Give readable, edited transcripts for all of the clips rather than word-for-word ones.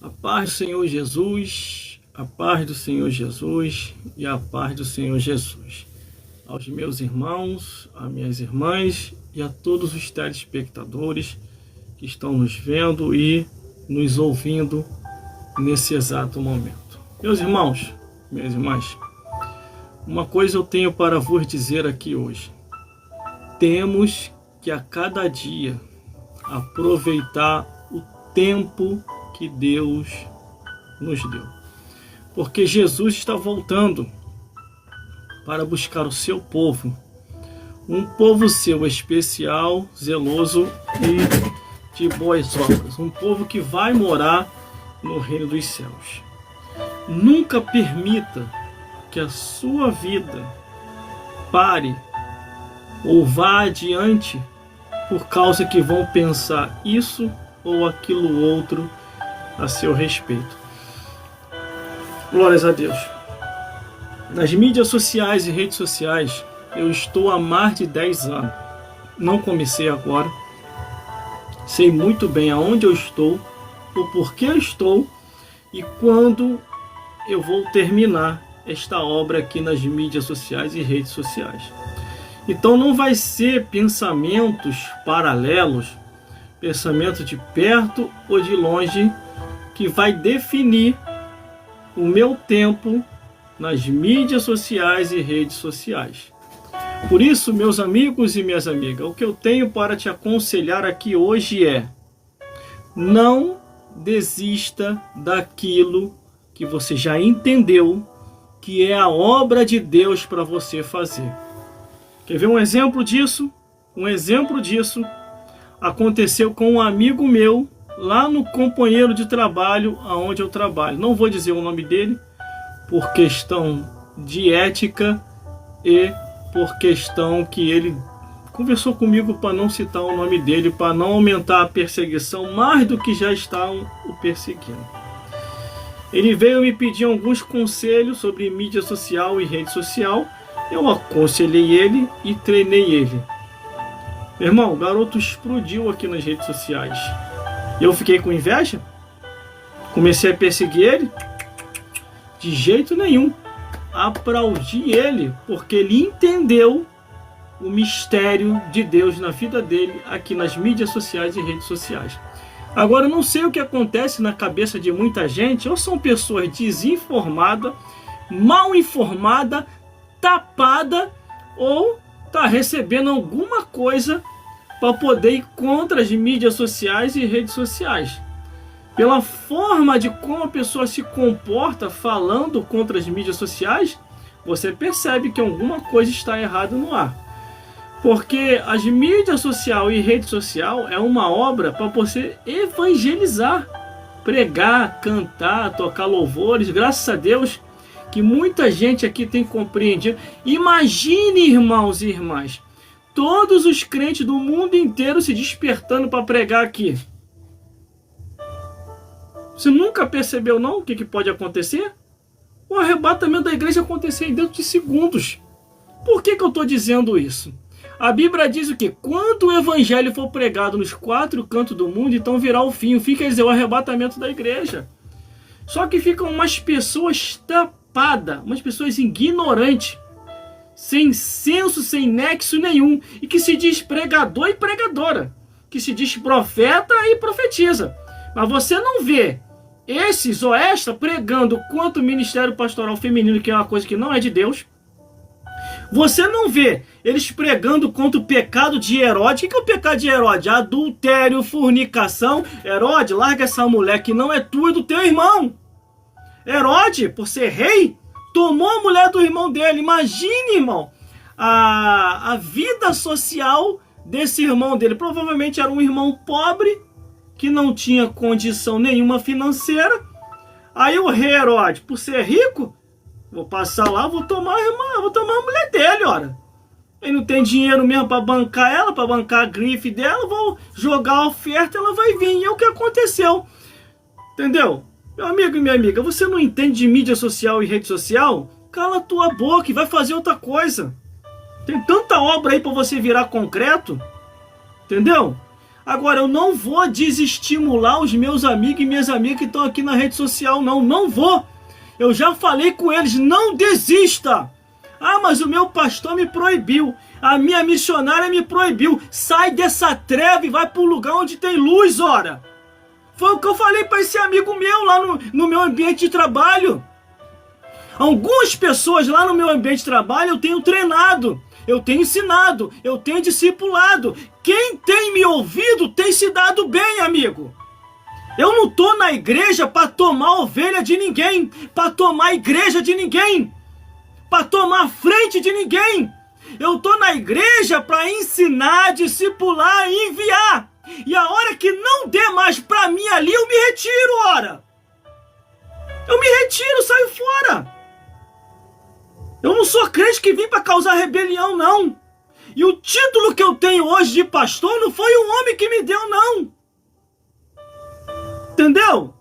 A paz do Senhor Jesus, a paz do Senhor Jesus e a paz do Senhor Jesus. Aos meus irmãos, às minhas irmãs e a todos os telespectadores que estão nos vendo e nos ouvindo nesse exato momento. Meus irmãos, minhas irmãs, uma coisa eu tenho para vos dizer aqui hoje. Temos que a cada dia aproveitar o tempo que Deus nos deu. Porque Jesus está voltando para buscar o seu povo. Um povo seu especial, zeloso e de boas obras. Um povo que vai morar no reino dos céus. Nunca permita que a sua vida pare ou vá adiante por causa que vão pensar isso ou aquilo outro a seu respeito. Glórias a Deus. Nas mídias sociais e redes sociais, eu estou há mais de 10 anos. Não comecei agora. Sei muito bem aonde eu estou, o porquê eu estou e quando eu vou terminar esta obra aqui nas mídias sociais e redes sociais. Então não vai ser pensamentos paralelos, pensamento de perto ou de longe, que vai definir o meu tempo nas mídias sociais e redes sociais. Por isso, meus amigos e minhas amigas, o que eu tenho para te aconselhar aqui hoje é: não desista daquilo que você já entendeu que é a obra de Deus para você fazer. Quer ver um exemplo disso? Um exemplo disso aconteceu com um amigo meu lá no companheiro de trabalho aonde eu trabalho. Não vou dizer o nome dele por questão de ética e por questão que ele conversou comigo para não citar o nome dele, para não aumentar a perseguição mais do que já estavam o perseguindo. Ele veio me pedir alguns conselhos sobre mídia social e rede social. Eu aconselhei ele e treinei ele. Meu irmão, o garoto explodiu aqui nas redes sociais. Eu fiquei com inveja? Comecei a perseguir ele? De jeito nenhum. Aplaudi ele, porque ele entendeu o mistério de Deus na vida dele aqui nas mídias sociais e redes sociais. Agora, eu não sei o que acontece na cabeça de muita gente, ou são pessoas desinformadas, mal informadas, tapada, ou está recebendo alguma coisa para poder ir contra as mídias sociais e redes sociais. Pela forma de como a pessoa se comporta falando contra as mídias sociais, você percebe que alguma coisa está errada no ar. Porque as mídias social e rede social é uma obra para você evangelizar, pregar, cantar, tocar louvores. Graças a Deus que muita gente aqui tem compreendido. Imagine, irmãos e irmãs, todos os crentes do mundo inteiro se despertando para pregar aqui. Você nunca percebeu não o que pode acontecer? O arrebatamento da igreja acontecer dentro de segundos. Por que eu estou dizendo isso? A Bíblia diz o que? Quando o evangelho for pregado nos 4 cantos do mundo, então virá o fim. O fim quer dizer o arrebatamento da igreja. Só que ficam umas pessoas tapadas, umas pessoas ignorantes, sem senso, sem nexo nenhum, e que se diz pregador e pregadora, que se diz profeta e profetiza. Mas você não vê esses ou esta pregando quanto o ministério pastoral feminino, que é uma coisa que não é de Deus. Você não vê eles pregando contra o pecado de Herodes. O que é o pecado de Herodes? Adultério, fornicação. Herodes, larga essa mulher que não é tua, é do teu irmão. Herodes, por ser rei, tomou a mulher do irmão dele. Imagine, irmão, a vida social desse irmão dele. Provavelmente era um irmão pobre, que não tinha condição nenhuma financeira. Aí o rei Herodes, por ser rico, vou passar lá, vou tomar a mulher dele, ora. Ele não tem dinheiro mesmo para bancar ela, para bancar a grife dela, vou jogar a oferta, ela vai vir. E é o que aconteceu. Entendeu? Meu amigo e minha amiga, você não entende de mídia social e rede social? Cala a tua boca e vai fazer outra coisa. Tem tanta obra aí para você virar concreto. Entendeu? Agora, eu não vou desestimular os meus amigos e minhas amigas que estão aqui na rede social, não. Não vou. Eu já falei com eles, não desista. Ah, mas o meu pastor me proibiu. A minha missionária me proibiu. Sai dessa treva e vai para um lugar onde tem luz, ora. Foi o que eu falei para esse amigo meu lá no meu ambiente de trabalho. Algumas pessoas lá no meu ambiente de trabalho eu tenho treinado, eu tenho ensinado, eu tenho discipulado. Quem tem me ouvido tem se dado bem, amigo. Eu não estou na igreja para tomar ovelha de ninguém, para tomar igreja de ninguém, para tomar frente de ninguém. Eu estou na igreja para ensinar, discipular e enviar. E a hora que não der mais para mim ali, eu me retiro, ora. Eu me retiro, saio fora. Eu não sou crente que vim para causar rebelião, não. E o título que eu tenho hoje de pastor não foi um homem que me deu, não. Entendeu?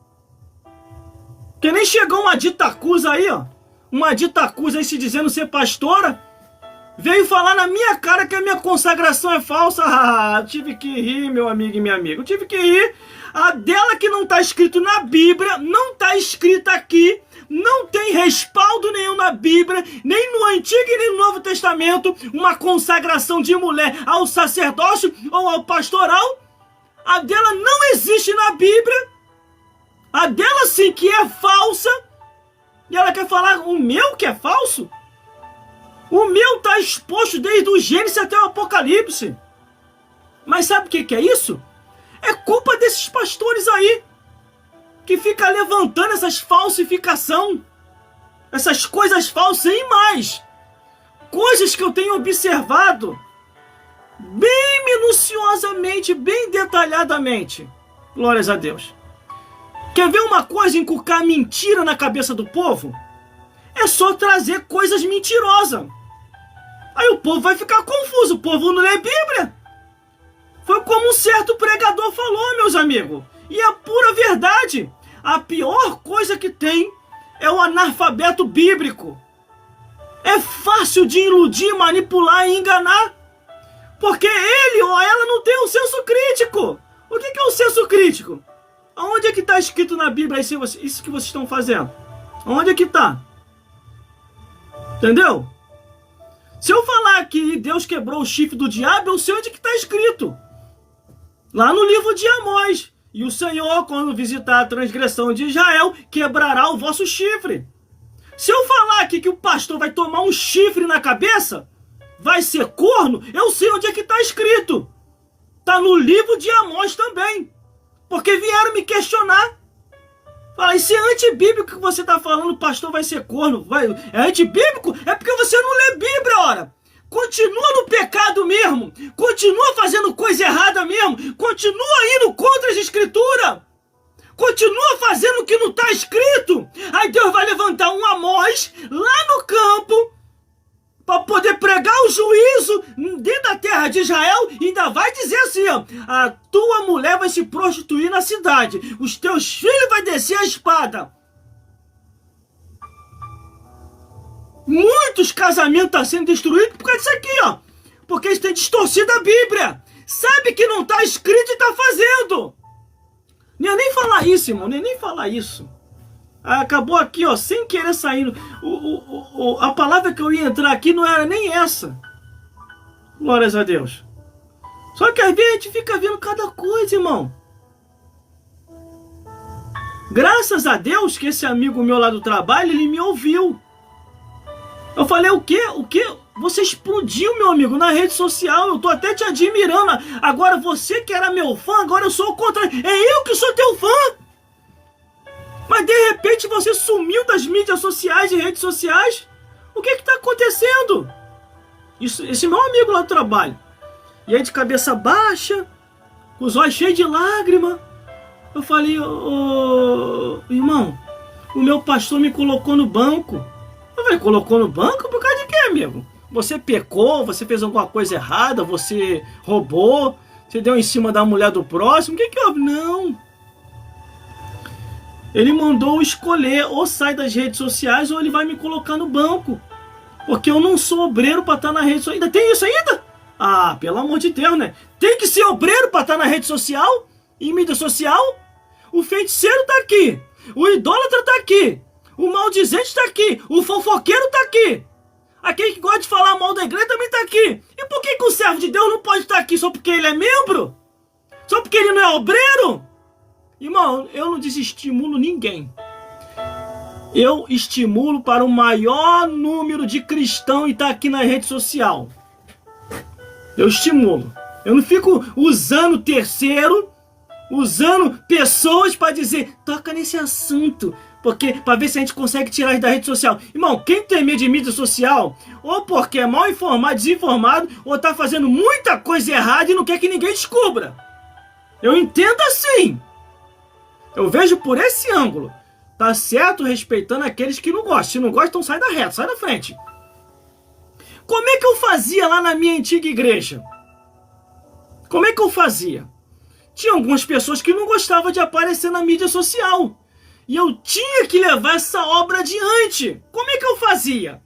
Que nem chegou uma ditacusa aí, ó. Uma ditacusa aí se dizendo ser pastora. Veio falar na minha cara que a minha consagração é falsa. Ah, tive que rir, meu amigo e minha amiga. Eu tive que rir. A dela que não está escrito na Bíblia, não está escrita aqui. Não tem respaldo nenhum na Bíblia, nem no Antigo e nem no Novo Testamento, uma consagração de mulher ao sacerdócio ou ao pastoral. A dela não existe na Bíblia. A dela sim que é falsa. E ela quer falar o meu que é falso? O meu está exposto desde o Gênesis até o Apocalipse. Mas sabe o que é isso? É culpa desses pastores aí, que fica levantando essas falsificações, essas coisas falsas e mais. Coisas que eu tenho observado bem minuciosamente, bem detalhadamente. Glórias a Deus. Quer ver uma coisa inculcar mentira na cabeça do povo? É só trazer coisas mentirosas. Aí o povo vai ficar confuso, o povo não lê Bíblia. Foi como um certo pregador falou, meus amigos. E é pura verdade. A pior coisa que tem é o analfabeto bíblico. É fácil de iludir, manipular e enganar. Porque ele ou ela não tem um senso crítico. O que é o senso crítico? Aonde é que está escrito na Bíblia isso que vocês estão fazendo? Aonde é que está? Entendeu? Se eu falar que Deus quebrou o chifre do diabo, eu sei onde é que está escrito. Lá no livro de Amós. E o Senhor, quando visitar a transgressão de Israel, quebrará o vosso chifre. Se eu falar aqui que o pastor vai tomar um chifre na cabeça, vai ser corno, eu sei onde é que está escrito. Está no livro de Amós também. Porque vieram me questionar. Fala, e se é antibíblico que você está falando, o pastor vai ser corno? É antibíblico? É porque você não lê Bíblia, ora. Continua no pecado mesmo, continua fazendo coisa errada mesmo, continua indo contra as escrituras, continua fazendo o que não está escrito. Aí Deus vai levantar um Amós lá no campo para poder pregar o juízo dentro da terra de Israel e ainda vai dizer assim, ó, a tua mulher vai se prostituir na cidade, os teus filhos vai descer a espada. Muitos casamentos estão sendo destruídos por causa disso aqui, ó. Porque eles têm distorcido a Bíblia. Sabe que não está escrito e está fazendo. Não ia nem falar isso, irmão. Não ia nem falar isso. Acabou aqui, ó, sem querer sair. A palavra que eu ia entrar aqui não era nem essa. Glórias a Deus. Só que às vezes a gente fica vendo cada coisa, irmão. Graças a Deus que esse amigo meu lá do trabalho, ele me ouviu. Eu falei, o quê? O quê? Você explodiu, meu amigo, na rede social. Eu tô até te admirando. Agora você que era meu fã, agora eu sou o contrário. É eu que sou teu fã. Mas de repente você sumiu das mídias sociais e redes sociais. O que tá acontecendo? Esse meu amigo lá do trabalho. E aí de cabeça baixa, com os olhos cheios de lágrima. Eu falei, irmão, o meu pastor me colocou no banco. Eu falei, colocou no banco? Por causa de quê, amigo? Você pecou, você fez alguma coisa errada, você roubou, você deu em cima da mulher do próximo, o que houve? Não. Ele mandou escolher, ou sai das redes sociais, ou ele vai me colocar no banco. Porque eu não sou obreiro para estar na rede social. Ainda tem isso ainda? Ah, pelo amor de Deus, né? Tem que ser obreiro para estar na rede social, em mídia social? O feiticeiro tá aqui, o idólatra tá aqui, o maldizente tá aqui, o fofoqueiro tá aqui. Aquele que gosta de falar mal da igreja também tá aqui. E por que o servo de Deus não pode estar aqui só porque ele é membro? Só porque ele não é obreiro? Irmão, eu não desestimulo ninguém. Eu estimulo para o maior número de cristãos e tá aqui na rede social. Eu estimulo. Eu não fico usando terceiro, usando pessoas para dizer, toca nesse assunto, porque para ver se a gente consegue tirar isso da rede social. Irmão, quem tem medo de mídia social, ou porque é mal informado, desinformado, ou tá fazendo muita coisa errada e não quer que ninguém descubra. Eu entendo assim. Eu vejo por esse ângulo. Tá certo respeitando aqueles que não gostam. Se não gostam, sai da reta, sai da frente. Como é que eu fazia lá na minha antiga igreja? Como é que eu fazia? Tinha algumas pessoas que não gostavam de aparecer na mídia social. E eu tinha que levar essa obra adiante. Como é que eu fazia?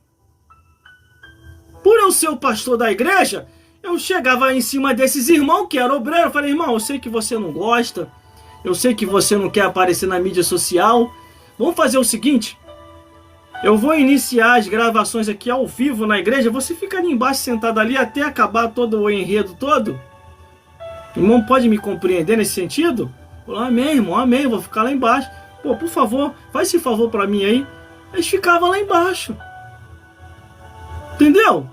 Por eu ser o pastor da igreja, eu chegava em cima desses irmãos que eram obreiros. Eu falei, irmão, eu sei que você não gosta. Eu sei que você não quer aparecer na mídia social. Vamos fazer o seguinte. Eu vou iniciar as gravações aqui ao vivo na igreja. Você fica ali embaixo sentado ali até acabar todo o enredo todo. Irmão, pode me compreender nesse sentido? Eu falei, amém, irmão, amém. Vou ficar lá embaixo. Pô, por favor, faz esse favor pra mim aí. Eles ficavam lá embaixo. Entendeu?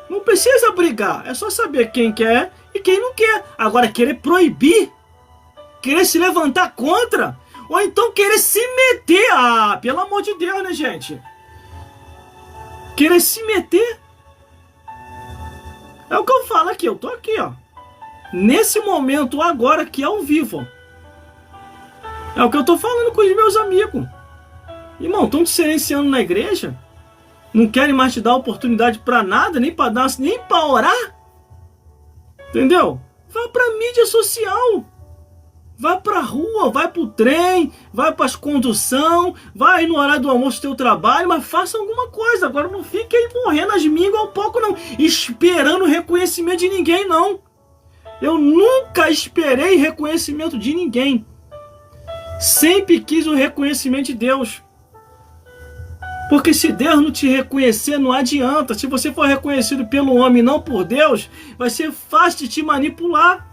Não precisa brigar. É só saber quem quer e quem não quer. Agora, querer proibir, querer se levantar contra, ou então querer se meter. Ah, pelo amor de Deus, né, gente? Querer se meter. É o que eu falo aqui. Eu tô aqui, ó. Nesse momento agora, aqui ao vivo. É o que eu tô falando com os meus amigos. Irmão, estão te silenciando na igreja? Não querem mais te dar oportunidade pra nada, nem pra dar, nem pra orar? Entendeu? Vá pra mídia social. Vai pra rua, vai pro trem, vai pras condução, vai no horário do almoço do teu trabalho, mas faça alguma coisa. Agora não fique aí morrendo as mínguas ao pouco, não. Esperando reconhecimento de ninguém, não. Eu nunca esperei reconhecimento de ninguém. Sempre quis o reconhecimento de Deus. Porque se Deus não te reconhecer, não adianta. Se você for reconhecido pelo homem, não por Deus, vai ser fácil de te manipular.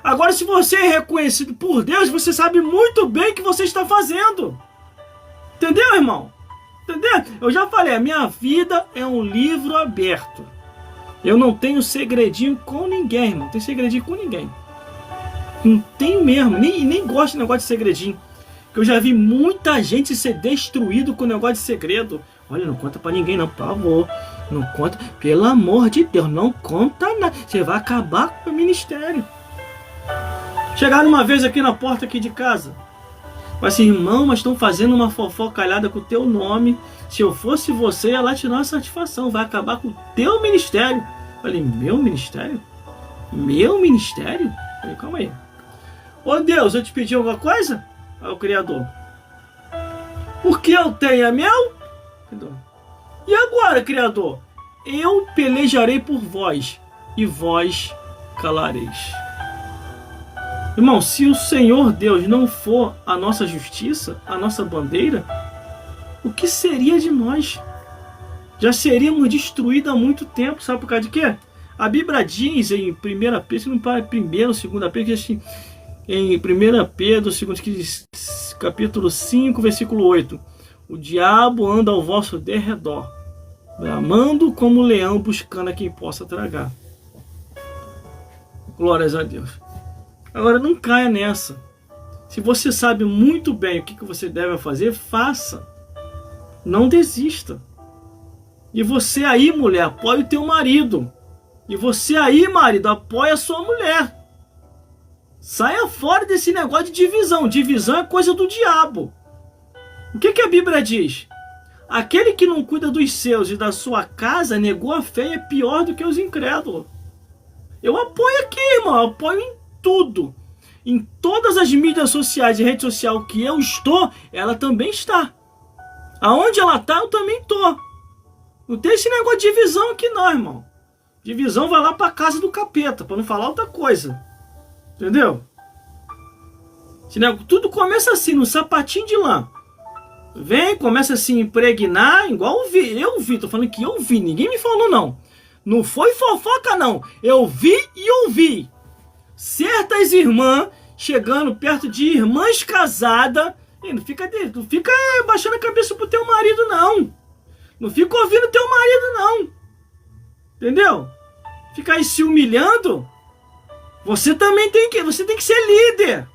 Agora, se você é reconhecido por Deus, você sabe muito bem o que você está fazendo. Entendeu, irmão? Entendeu? Eu já falei, a minha vida é um livro aberto. Eu não tenho segredinho com ninguém, irmão. Não tenho segredinho com ninguém. Não tenho mesmo. Nem gosto de negócio de segredinho. Porque eu já vi muita gente ser destruído com negócio de segredo. Olha, não conta pra ninguém não, por favor. Não conta. Pelo amor de Deus, não conta nada. Você vai acabar com o ministério. Chegaram uma vez aqui na porta aqui de casa. Mas assim, irmão, mas estão fazendo uma fofocalhada com o teu nome. Se eu fosse você, ia lá te dar uma satisfação. Vai acabar com o teu ministério. Falei, meu ministério? Meu ministério? Falei, calma aí. Ô Deus, eu te pedi alguma coisa? Ao Criador. Porque eu tenho é meu? E agora, Criador? Eu pelejarei por vós, e vós calareis. Irmão, se o Senhor Deus não for a nossa justiça, a nossa bandeira, o que seria de nós? Já seríamos destruídos há muito tempo, sabe por causa de quê? A Bíblia diz em 1 Pedro, não para 1º, 2 Pedro, assim, em 1 Pedro, capítulo 5, versículo 8. O diabo anda ao vosso derredor, bramando como leão, buscando a quem possa tragar. Glórias a Deus. Agora não caia nessa. Se você sabe muito bem o que você deve fazer, faça. Não desista. E você aí, mulher, apoie o teu marido. E você aí, marido, apoie a sua mulher. Saia fora desse negócio de divisão. Divisão é coisa do diabo. O que a Bíblia diz? Aquele que não cuida dos seus e da sua casa negou a fé, é pior do que os incrédulos. Eu apoio aqui, irmão. Eu apoio em tudo. Em todas as mídias sociais e rede social que eu estou, ela também está. Aonde ela está, eu também estou. Não tem esse negócio de divisão aqui não, irmão. Divisão vai lá pra casa do capeta, pra não falar outra coisa. Entendeu? Tudo começa assim, no sapatinho de lã. Vem, começa a se impregnar, igual eu vi, tô falando que eu vi, ninguém me falou não. Não foi fofoca não, eu vi e ouvi. Certas irmãs chegando perto de irmãs casadas, e não fica baixando a cabeça pro teu marido não. Não fica ouvindo teu marido não. Entendeu? Fica aí se humilhando. Você também tem que ser líder.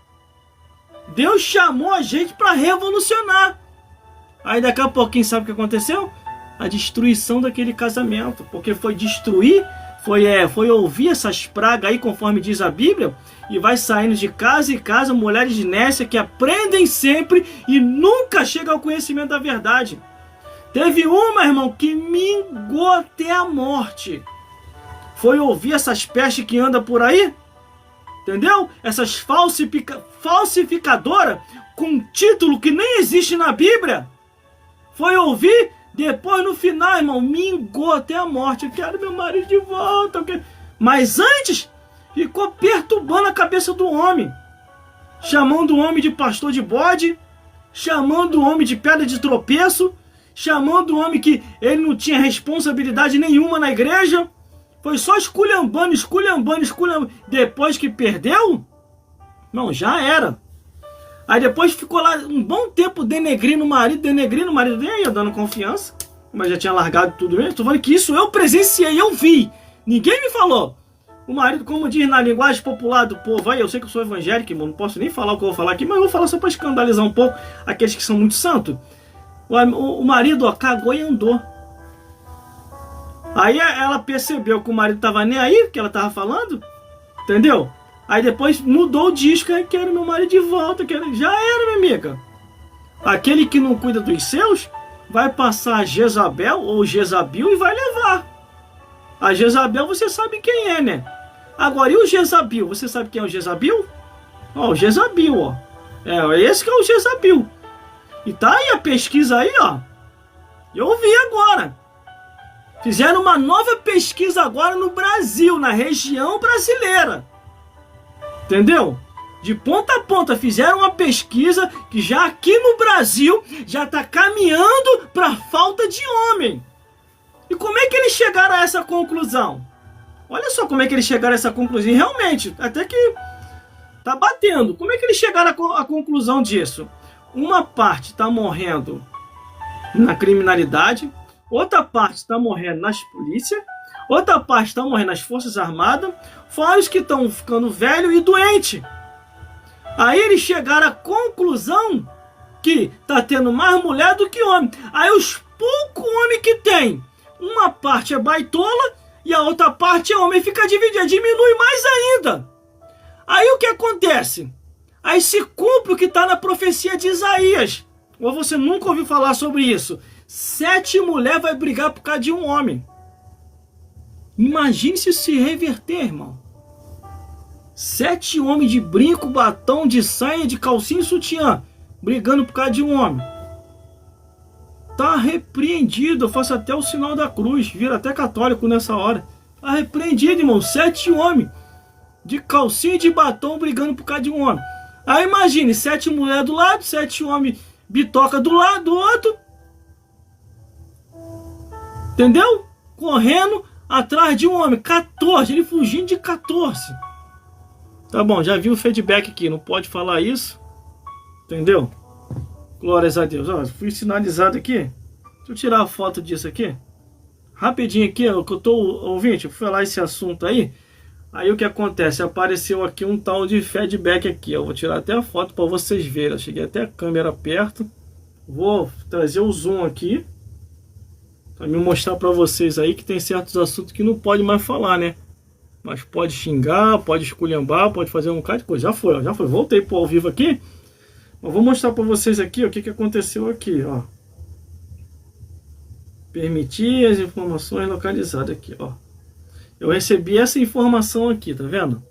Deus chamou a gente para revolucionar. Aí daqui a pouquinho sabe o que aconteceu? A destruição daquele casamento. Porque foi destruir, foi ouvir essas pragas aí, conforme diz a Bíblia, e vai saindo de casa em casa mulheres de Nécia que aprendem sempre e nunca chegam ao conhecimento da verdade. Teve uma, irmão, que mingou até a morte. Foi ouvir essas pestes que andam por aí? Entendeu? Essas falsificadoras com título que nem existe na Bíblia. Foi ouvir, depois no final, irmão, mingou até a morte. Eu quero meu marido de volta. Mas antes, ficou perturbando a cabeça do homem. Chamando o homem de pastor de bode. Chamando o homem de pedra de tropeço. Chamando o homem que ele não tinha responsabilidade nenhuma na igreja. Foi só esculhambando. Depois que perdeu, não, já era. Aí depois ficou lá um bom tempo denegrindo o marido, nem aí, dando confiança. Mas já tinha largado tudo mesmo. Tô falando que isso eu presenciei, eu vi. Ninguém me falou. O marido, como diz na linguagem popular do povo, aí eu sei que eu sou evangélico, irmão, não posso nem falar o que eu vou falar aqui, mas eu vou falar só para escandalizar um pouco aqueles que são muito santos. O marido, ó, cagou e andou. Aí ela percebeu que o marido tava nem aí, que ela tava falando, entendeu? Aí depois mudou o disco, eu quero meu marido de volta, já era, minha amiga. Aquele que não cuida dos seus, vai passar a Jezabel ou Jezabil e vai levar. A Jezabel você sabe quem é, né? Agora, e o Jezabil? Você sabe quem é o Jezabil? Ó, o Jezabil, ó. É esse que é o Jezabil. E tá aí a pesquisa aí, ó. Eu vi agora. Fizeram uma nova pesquisa agora no Brasil, na região brasileira. Entendeu? De ponta a ponta fizeram uma pesquisa que já aqui no Brasil já está caminhando para falta de homem. E como é que eles chegaram a essa conclusão? Olha só como é que eles chegaram a essa conclusão. E realmente, até que tá batendo. Como é que eles chegaram à conclusão disso? Uma parte está morrendo na criminalidade, outra parte está morrendo nas polícias, outra parte está morrendo nas forças armadas, fora os que estão ficando velho e doente. Aí eles chegaram à conclusão que tá tendo mais mulher do que homem. Aí os poucos homens que tem, uma parte é baitola e a outra parte é homem, fica dividida, diminui mais ainda. Aí o que acontece? Aí se cumpre o que está na profecia de Isaías. Ou você nunca ouviu falar sobre isso? 7 mulheres vai brigar por causa de um homem. Imagine se isso se reverter, irmão. 7 homens de brinco, batom, de saia, de calcinha e sutiã, brigando por causa de um homem. Tá repreendido, eu faço até o sinal da cruz, vira até católico nessa hora. Tá repreendido, irmão, 7 homens de calcinha e de batom brigando por causa de um homem. Aí imagine, 7 mulheres do lado, 7 homens bitoca do lado do outro. Entendeu? Correndo atrás de um homem, 14, ele fugindo de 14. Tá bom, já vi o feedback aqui, não pode falar isso. Entendeu? Glórias a Deus. Ó, fui sinalizado aqui. Deixa eu tirar a foto disso aqui. Rapidinho aqui, ó, que eu tô ouvinte, eu fui falar esse assunto aí. Aí o que acontece? Apareceu aqui um tal de feedback aqui. Eu vou tirar até a foto para vocês verem. Eu cheguei até a câmera perto. Vou trazer o zoom aqui para me mostrar para vocês aí que tem certos assuntos que não pode mais falar, né? Mas pode xingar, pode esculhambar, pode fazer um bocado de coisa. Já foi, ó, já foi. Voltei pro ao vivo aqui. Mas vou mostrar para vocês aqui ó, o que aconteceu aqui, ó. Permitir as informações localizadas aqui, ó. Eu recebi essa informação aqui, tá vendo?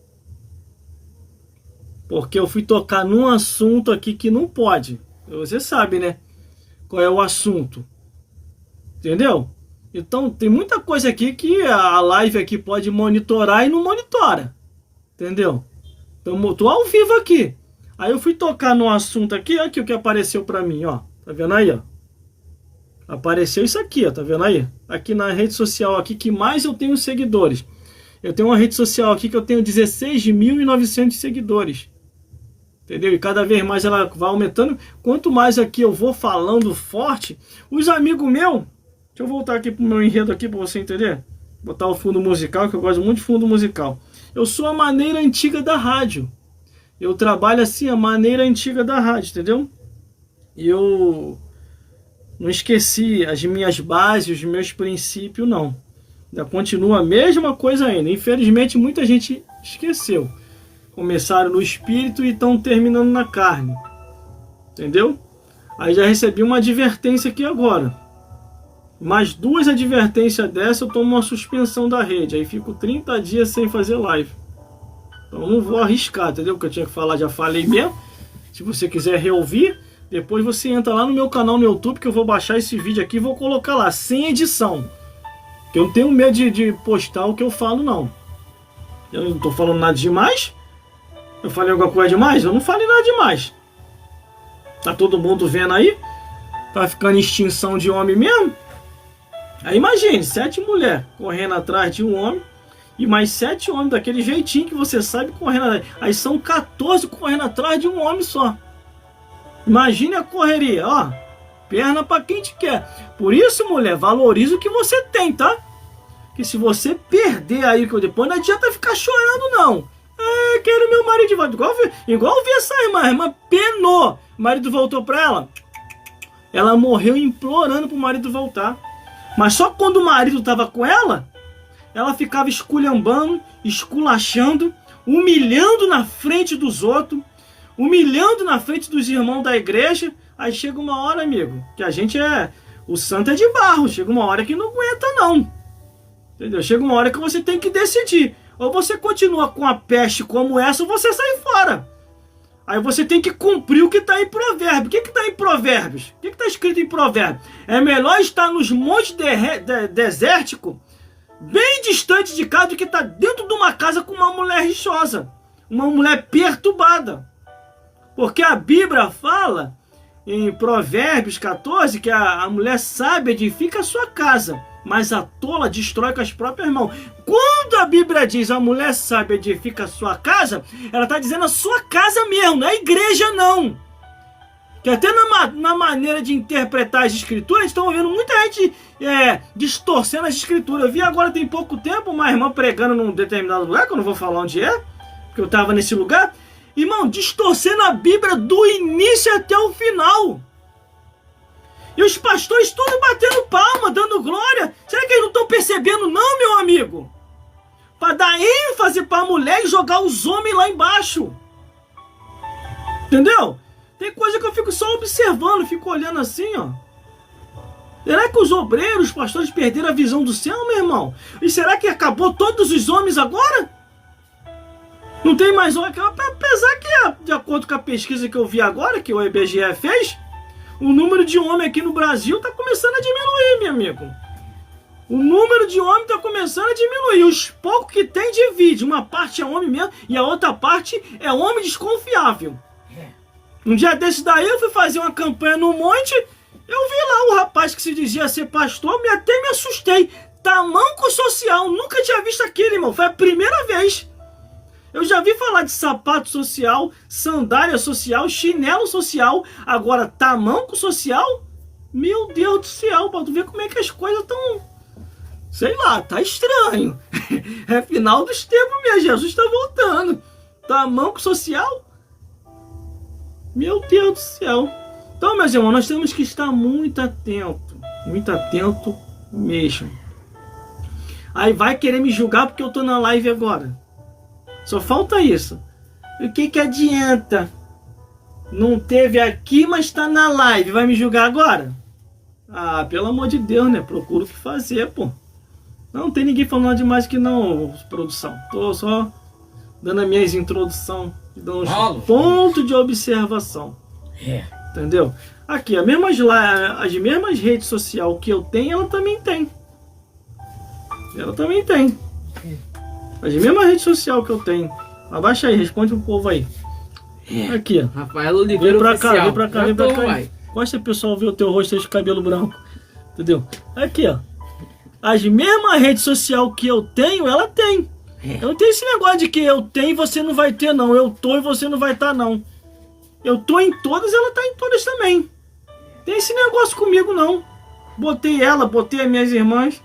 Porque eu fui tocar num assunto aqui que não pode. Você sabe, né? Qual é o assunto. Entendeu? Então tem muita coisa aqui que a live aqui pode monitorar e não monitora. Entendeu? Então eu tô ao vivo aqui. Aí eu fui tocar no assunto aqui, olha aqui o que apareceu pra mim, ó. Tá vendo aí, ó? Apareceu isso aqui, ó, tá vendo aí? Aqui na rede social aqui que mais eu tenho seguidores. Eu tenho uma rede social aqui que eu tenho 16.900 seguidores. Entendeu? E cada vez mais ela vai aumentando. Quanto mais aqui eu vou falando forte, os amigos meus... Deixa eu voltar aqui pro meu enredo aqui pra você entender. Botar o fundo musical, que eu gosto muito de fundo musical. Eu sou a maneira antiga da rádio. Eu trabalho assim, a maneira antiga da rádio, entendeu? E eu não esqueci as minhas bases, os meus princípios, não. Ainda continua a mesma coisa ainda. Infelizmente, muita gente esqueceu. Começaram no espírito e estão terminando na carne. Entendeu? Aí já recebi uma advertência aqui agora. Mais 2 advertências dessa, eu tomo uma suspensão da rede. Aí fico 30 dias sem fazer live. Então não vou arriscar, entendeu? O que eu tinha que falar, já falei mesmo. Se você quiser reouvir, depois você entra lá no meu canal no YouTube, que eu vou baixar esse vídeo aqui e vou colocar lá, sem edição. Eu não tenho medo de postar o que eu falo, não. Eu não tô falando nada demais. Eu falei alguma coisa demais? Eu não falei nada demais. Tá todo mundo vendo aí? Tá ficando extinção de homem mesmo? Aí imagine, 7 mulheres correndo atrás de um homem e mais 7 homens daquele jeitinho que você sabe correndo atrás. Aí são 14 correndo atrás de um homem só. Imagine a correria, ó. Perna pra quem te quer. Por isso, mulher, valoriza o que você tem, tá? Que se você perder aí, que depois não adianta ficar chorando, não. É, quero meu marido de volta. Igual eu vi essa irmã. A irmã penou. O marido voltou pra ela. Ela morreu implorando pro marido voltar. Mas só quando o marido tava com ela, ela ficava esculhambando, esculachando, humilhando na frente dos outros, humilhando na frente dos irmãos da igreja. Aí chega uma hora, amigo, que a gente é... O santo é de barro. Chega uma hora que não aguenta, não. Entendeu? Chega uma hora que você tem que decidir. Ou você continua com a peste como essa, ou você sai fora. Aí você tem que cumprir o que está em Provérbios. O que está em Provérbios? O que está escrito em Provérbios? É melhor estar nos montes desérticos, bem distante de casa, do que estar dentro de uma casa com uma mulher rixosa. Uma mulher perturbada. Porque a Bíblia fala, em Provérbios 14, que a mulher sábia edifica a sua casa, mas a tola destrói com as próprias mãos. Quando a Bíblia diz a mulher sábia edifica a sua casa, ela está dizendo a sua casa mesmo, não é a igreja, não. Que até na maneira de interpretar as escrituras, estão vendo muita gente distorcendo as escrituras. Eu vi agora tem pouco tempo uma irmã pregando num determinado lugar, que eu não vou falar onde é, porque eu estava nesse lugar. Irmão, distorcendo a Bíblia do início até o final. E os pastores tudo batendo palma, dando glória. Será que eles não estão percebendo não, meu amigo? Para dar ênfase para a mulher e jogar os homens lá embaixo. Entendeu? Tem coisa que eu fico só observando, fico olhando assim, ó. Será que os obreiros, os pastores perderam a visão do céu, meu irmão? E será que acabou todos os homens agora? Não tem mais homem? Apesar que, de acordo com a pesquisa que eu vi agora, que o IBGE fez, o número de homens aqui no Brasil está começando a diminuir, meu amigo. O número de homens está começando a diminuir. Os poucos que tem divide. Uma parte é homem mesmo e a outra parte é homem desconfiável. Um dia desse daí eu fui fazer uma campanha no monte. Eu vi lá o rapaz que se dizia ser pastor. Até me assustei. Tamanco social. Nunca tinha visto aquilo, irmão. Foi a primeira vez. Eu já vi falar de sapato social, sandália social, chinelo social. Agora, tamanco social? Meu Deus do céu, pra tu ver como é que as coisas estão... Sei lá, tá estranho. É final dos tempos mesmo, Jesus tá voltando. Tamanco social? Meu Deus do céu. Então, meus irmãos, nós temos que estar muito atento mesmo. Aí vai querer me julgar porque eu tô na live agora. Só falta isso. O que adianta? Não teve aqui, mas tá na live. Vai me julgar agora? Ah, pelo amor de Deus, né? Procura o que fazer, pô. Não tem ninguém falando nada demais que não, produção. Tô só dando as minhas introduções, dando uns pontos de observação. Entendeu? Aqui, as mesmas redes sociais que eu tenho, ela também tem. Ela também tem. As mesmas redes sociais que eu tenho. Abaixa aí, responde pro povo aí. Aqui, ó. Rafael Oliveira Vem pra cá, Oficial. vem pra cá, Já vem pra tô, cá. vai. Gosta o pessoal ver o teu rosto aí de cabelo branco. Entendeu? Aqui, ó. As mesmas redes sociais que eu tenho, ela tem. Eu não tenho esse negócio de que eu tenho e você não vai ter, não. Eu tô e você não vai estar, não. Eu tô em todas, ela tá em todas também. Tem esse negócio comigo, não. Botei ela, botei as minhas irmãs,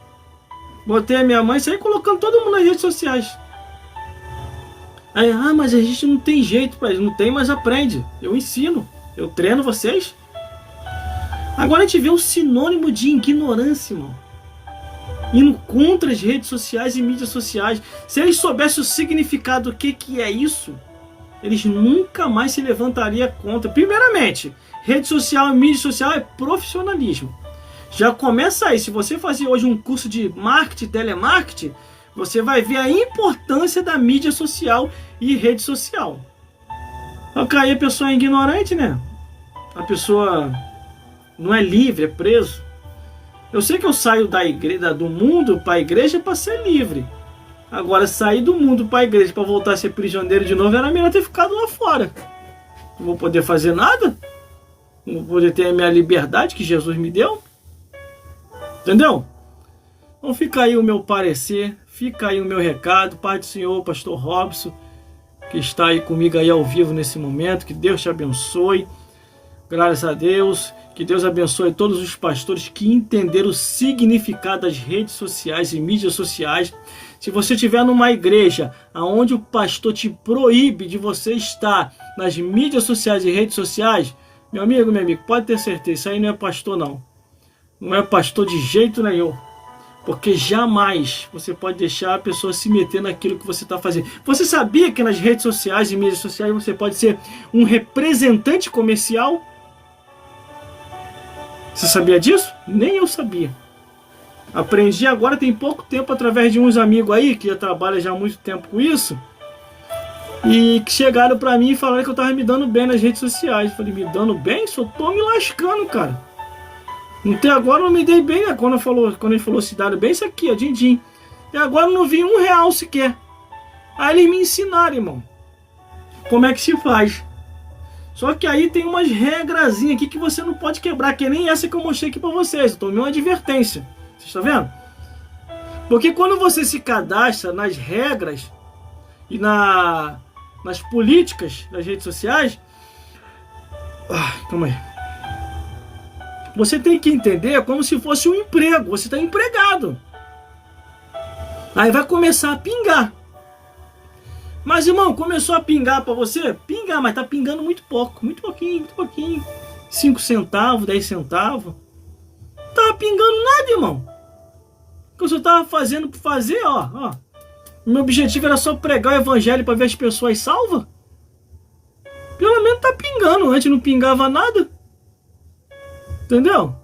botei a minha mãe, saí colocando todo mundo nas redes sociais. Aí, mas a gente não tem jeito, pai. Não tem, mas aprende. Eu ensino, eu treino vocês. Agora a gente vê um sinônimo de ignorância, irmão. Indo contra as redes sociais e mídias sociais. Se eles soubessem o significado do que é isso, eles nunca mais se levantariam contra. Primeiramente, rede social e mídia social é profissionalismo. Já começa aí. Se você fazer hoje um curso de marketing, telemarketing, você vai ver a importância da mídia social e rede social. Só que aí a pessoa é ignorante, né? A pessoa não é livre, é preso. Eu sei que eu saio da igreja, do mundo para a igreja para ser livre. Agora, sair do mundo para a igreja para voltar a ser prisioneiro de novo, era melhor ter ficado lá fora. Não vou poder fazer nada. Não vou poder ter a minha liberdade que Jesus me deu. Entendeu? Então fica aí o meu parecer, fica aí o meu recado. Pai do Senhor, pastor Robson, que está aí comigo aí ao vivo nesse momento. Que Deus te abençoe. Graças a Deus. Que Deus abençoe todos os pastores que entenderam o significado das redes sociais e mídias sociais. Se você estiver numa igreja onde o pastor te proíbe de você estar nas mídias sociais e redes sociais, meu amigo, pode ter certeza, isso aí não é pastor não. Não é pastor de jeito nenhum. Porque jamais você pode deixar a pessoa se meter naquilo que você está fazendo. Você sabia que nas redes sociais e mídias sociais você pode ser um representante comercial? Você sabia disso? Nem eu sabia. Aprendi agora tem pouco tempo através de uns amigos aí que já trabalham já há muito tempo com isso. E que chegaram pra mim e falaram que eu tava me dando bem nas redes sociais. Eu falei, me dando bem? Só tô me lascando, cara. Até agora eu não me dei bem, né? Quando ele falou se dar bem, isso aqui, ó, din-din. E agora eu não vi R$1 sequer. Aí eles me ensinaram, irmão, como é que se faz. Só que aí tem umas regrazinhas aqui que você não pode quebrar, que nem essa que eu mostrei aqui pra vocês. Eu tomei uma advertência. Vocês estão vendo? Porque quando você se cadastra nas regras e nas políticas das redes sociais, calma aí. Você tem que entender como se fosse um emprego. Você está empregado. Aí vai começar a pingar. Mas, irmão, começou a pingar para você? Pingar, mas tá pingando muito pouco. Muito pouquinho, muito pouquinho. 5 centavos, 10 centavos. Não tava pingando nada, irmão. O que eu só tava fazendo por fazer, ó. Meu objetivo era só pregar o evangelho para ver as pessoas salvas. Pelo menos tá pingando. Antes não pingava nada. Entendeu?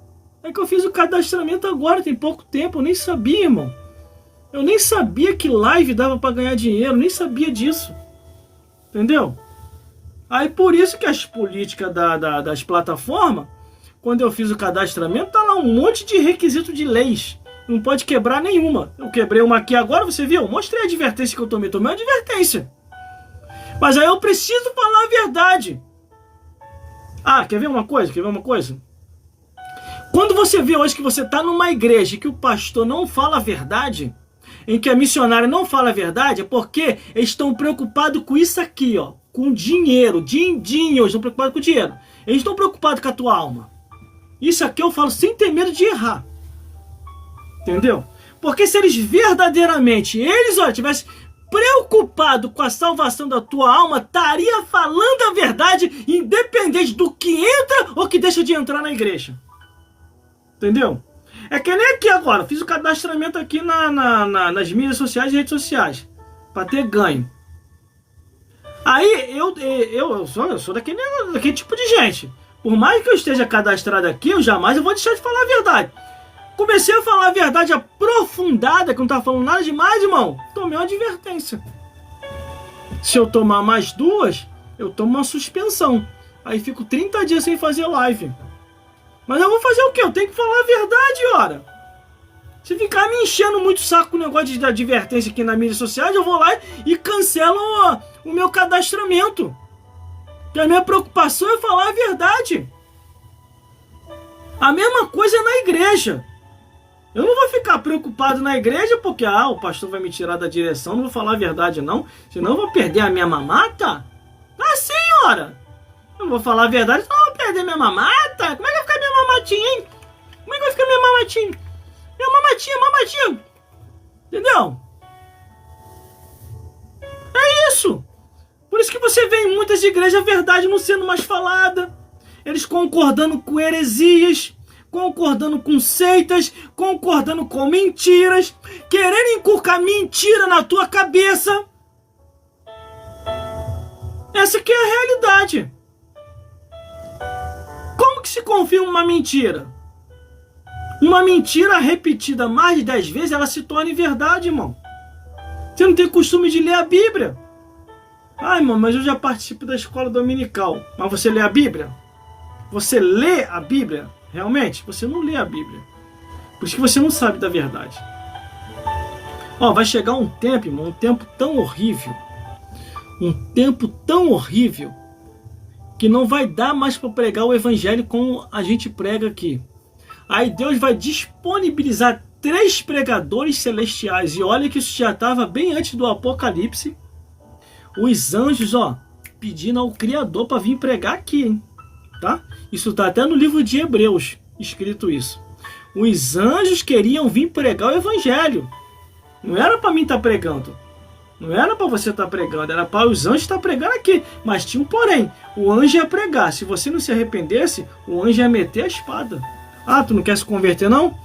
É que eu fiz o cadastramento agora, tem pouco tempo. Eu nem sabia, irmão. Eu nem sabia que live dava para ganhar dinheiro. Nem sabia disso. Entendeu? Aí por isso que as políticas das plataformas, quando eu fiz o cadastramento, tá lá um monte de requisito de leis. Não pode quebrar nenhuma. Eu quebrei uma aqui agora, você viu? Mostrei a advertência que eu tomei. Tomei uma advertência. Mas aí eu preciso falar a verdade. Quer ver uma coisa? Quando você vê hoje que você está numa igreja e que o pastor não fala a verdade, em que a missionária não fala a verdade, é porque eles estão preocupados com isso aqui, ó, com dinheiro, din-din, eles estão preocupados com dinheiro. Eles estão preocupados com a tua alma. Isso aqui eu falo sem ter medo de errar. Entendeu? Porque se eles verdadeiramente, tivessem preocupado com a salvação da tua alma, estaria falando a verdade, independente do que entra ou que deixa de entrar na igreja. Entendeu? É que nem aqui agora. Fiz o cadastramento aqui nas mídias sociais e redes sociais. Para ter ganho. Aí eu sou daquele tipo de gente. Por mais que eu esteja cadastrado aqui, eu jamais vou deixar de falar a verdade. Comecei a falar a verdade aprofundada, que eu não estava falando nada demais, irmão. Tomei uma advertência. Se eu tomar mais 2, eu tomo uma suspensão. Aí fico 30 dias sem fazer live. Mas eu vou fazer o quê? Eu tenho que falar a verdade, ora. Se ficar me enchendo muito o saco com o negócio de advertência aqui na mídia social, eu vou lá e cancelo o meu cadastramento. Porque a minha preocupação é falar a verdade. A mesma coisa é na igreja. Eu não vou ficar preocupado na igreja porque o pastor vai me tirar da direção, não vou falar a verdade não, senão eu vou perder a minha mamata. Ah, senhora! Eu não vou falar a verdade, senão eu vou perder minha mamata. Como é que vai ficar minha mamatinha, hein? Como é que vai ficar minha mamatinha? Minha mamatinha. Entendeu? É isso. Por isso que você vê em muitas igrejas a verdade não sendo mais falada. Eles concordando com heresias, concordando com seitas, concordando com mentiras, querendo inculcar mentira na tua cabeça. Essa que é a realidade. Como que se confirma uma mentira? Uma mentira repetida mais de 10 vezes, ela se torna verdade, irmão. Você não tem costume de ler a Bíblia. Irmão, mas eu já participo da escola dominical. Mas você lê a Bíblia? Você lê a Bíblia? Realmente? Você não lê a Bíblia. Por isso que você não sabe da verdade. Vai chegar um tempo, irmão, um tempo tão horrível. Um tempo tão horrível que não vai dar mais para pregar o evangelho como a gente prega aqui. Aí Deus vai disponibilizar 3 pregadores celestiais. E olha que isso já estava bem antes do Apocalipse. Os anjos, pedindo ao Criador para vir pregar aqui, hein? Tá? Isso está até no livro de Hebreus, escrito isso. Os anjos queriam vir pregar o evangelho. Não era para mim estar pregando. Não era para você estar pregando. Era para os anjos estar pregando aqui. Mas tinha um porém. O anjo ia pregar. Se você não se arrependesse, o anjo ia meter a espada. Tu não quer se converter, não?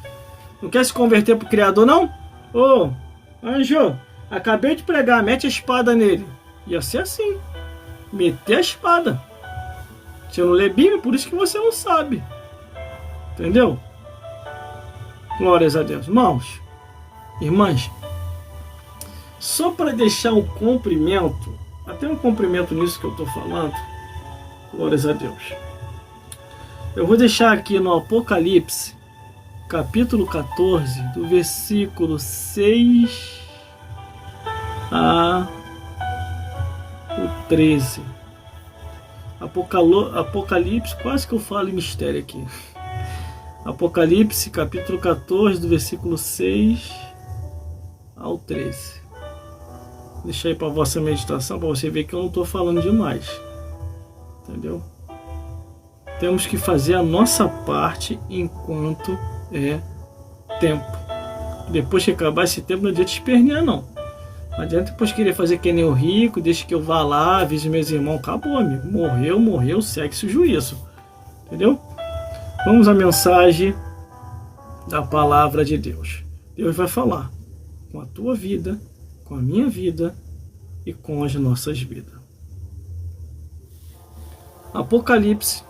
Não quer se converter pro Criador, não? Anjo, acabei de pregar, mete a espada nele. Ia ser assim. Meter a espada. Você não lê Bíblia, por isso que você não sabe. Entendeu? Glórias a Deus. Irmãos, irmãs, só para deixar o cumprimento, até um cumprimento nisso que eu estou falando, glórias a Deus. Eu vou deixar aqui no Apocalipse, capítulo 14, do versículo 6 a o 13. Apocalipse, quase que eu falo em mistério aqui. Apocalipse, capítulo 14, do versículo 6 ao 13. Deixa aí para vossa meditação, para você ver que eu não estou falando demais. Entendeu? Temos que fazer a nossa parte enquanto é tempo. Depois que acabar esse tempo, não adianta espernear, não. Não adianta depois querer fazer que nem o rico, deixa que eu vá lá, avise meus irmãos. Acabou, amigo. Morreu, segue-se o juízo. Entendeu? Vamos à mensagem da palavra de Deus. Deus vai falar com a tua vida, com a minha vida e com as nossas vidas. Apocalipse,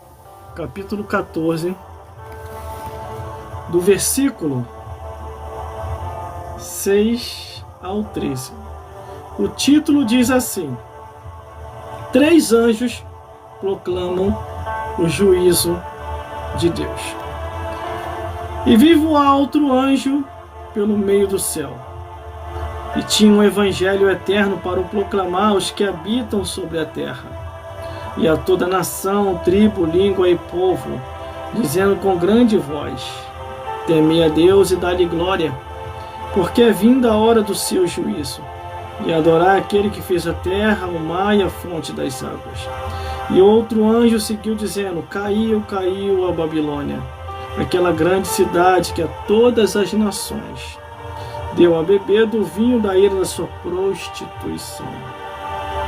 capítulo 14, do versículo 6 ao 13. O título diz assim: 3 anjos proclamam o juízo de Deus. E vi voar outro anjo pelo meio do céu, e tinha um evangelho eterno para o proclamar aos que habitam sobre a terra, e a toda nação, tribo, língua e povo, dizendo com grande voz: temei a Deus e dá-lhe glória, porque é vinda a hora do seu juízo, e adorar aquele que fez a terra, o mar e a fonte das águas. E outro anjo seguiu dizendo: caiu a Babilônia, aquela grande cidade que a todas as nações deu a beber do vinho da ira da sua prostituição.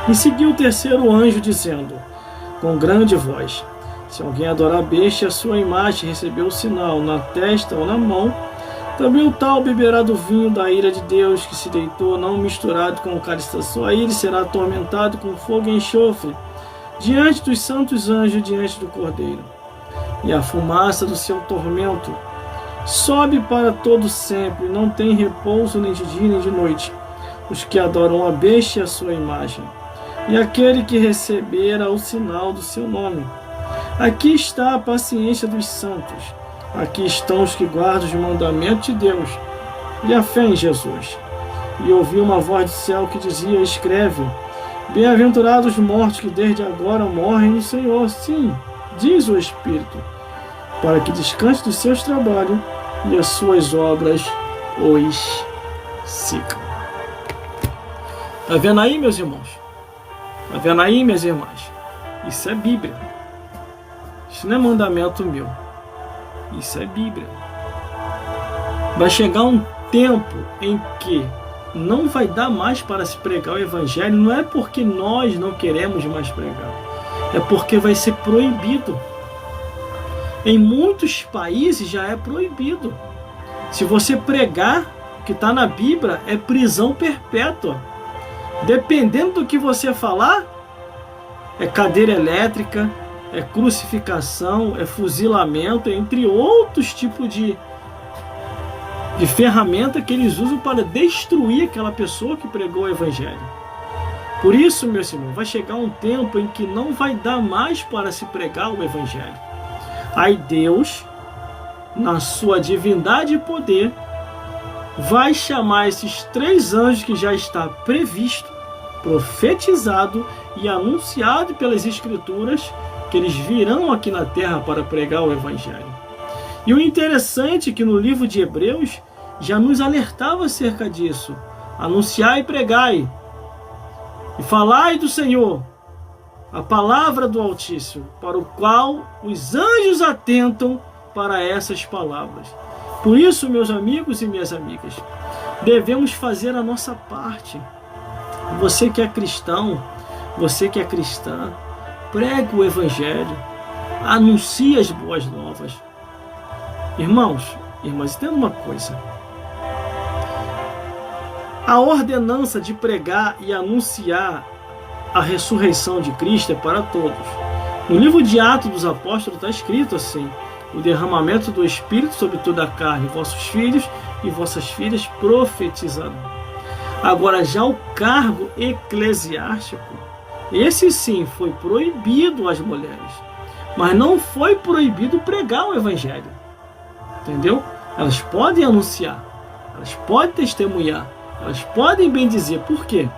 E seguiu o terceiro anjo dizendo com grande voz: se alguém adorar a besta e a sua imagem, recebeu o sinal na testa ou na mão, também o tal beberá do vinho da ira de Deus, que se deitou, não misturado com o cálice da sua ira, e será atormentado com fogo e enxofre diante dos santos anjos, diante do Cordeiro. E a fumaça do seu tormento sobe para todo sempre, não tem repouso nem de dia nem de noite, os que adoram a besta e a sua imagem, e aquele que recebera o sinal do seu nome. Aqui está a paciência dos santos, aqui estão os que guardam os mandamentos de Deus e a fé em Jesus. E ouvi uma voz do céu que dizia: escreve, bem-aventurados os mortos que desde agora morrem no Senhor. Sim, diz o Espírito, para que descanse dos seus trabalhos e as suas obras os sigam. Está vendo aí, meus irmãos? Está vendo aí, minhas irmãs? Isso é Bíblia. Isso não é mandamento meu. Isso é Bíblia. Vai chegar um tempo em que não vai dar mais para se pregar o Evangelho. Não é porque nós não queremos mais pregar. É porque vai ser proibido. Em muitos países já é proibido. Se você pregar o que está na Bíblia, é prisão perpétua. Dependendo do que você falar, é cadeira elétrica, é crucificação, é fuzilamento, entre outros tipos de ferramenta que eles usam para destruir aquela pessoa que pregou o Evangelho. Por isso, meus irmãos, vai chegar um tempo em que não vai dar mais para se pregar o Evangelho. Aí Deus, na sua divindade e poder, vai chamar esses 3 anjos que já está previsto, profetizado e anunciado pelas Escrituras, que eles virão aqui na terra para pregar o Evangelho. E o interessante é que no livro de Hebreus já nos alertava acerca disso. Anunciai e pregai, e falai do Senhor, a palavra do Altíssimo, para o qual os anjos atentam para essas palavras. Por isso, meus amigos e minhas amigas, devemos fazer a nossa parte. Você que é cristão, você que é cristã, pregue o Evangelho, anuncie as boas novas. Irmãos, irmãs, entenda uma coisa. A ordenança de pregar e anunciar a ressurreição de Cristo é para todos. No livro de Atos dos Apóstolos está escrito assim: o derramamento do Espírito sobre toda a carne, vossos filhos e vossas filhas profetizarão. Agora, já o cargo eclesiástico, esse sim foi proibido às mulheres, mas não foi proibido pregar o Evangelho. Entendeu? Elas podem anunciar, elas podem testemunhar, elas podem bendizer. Por quê?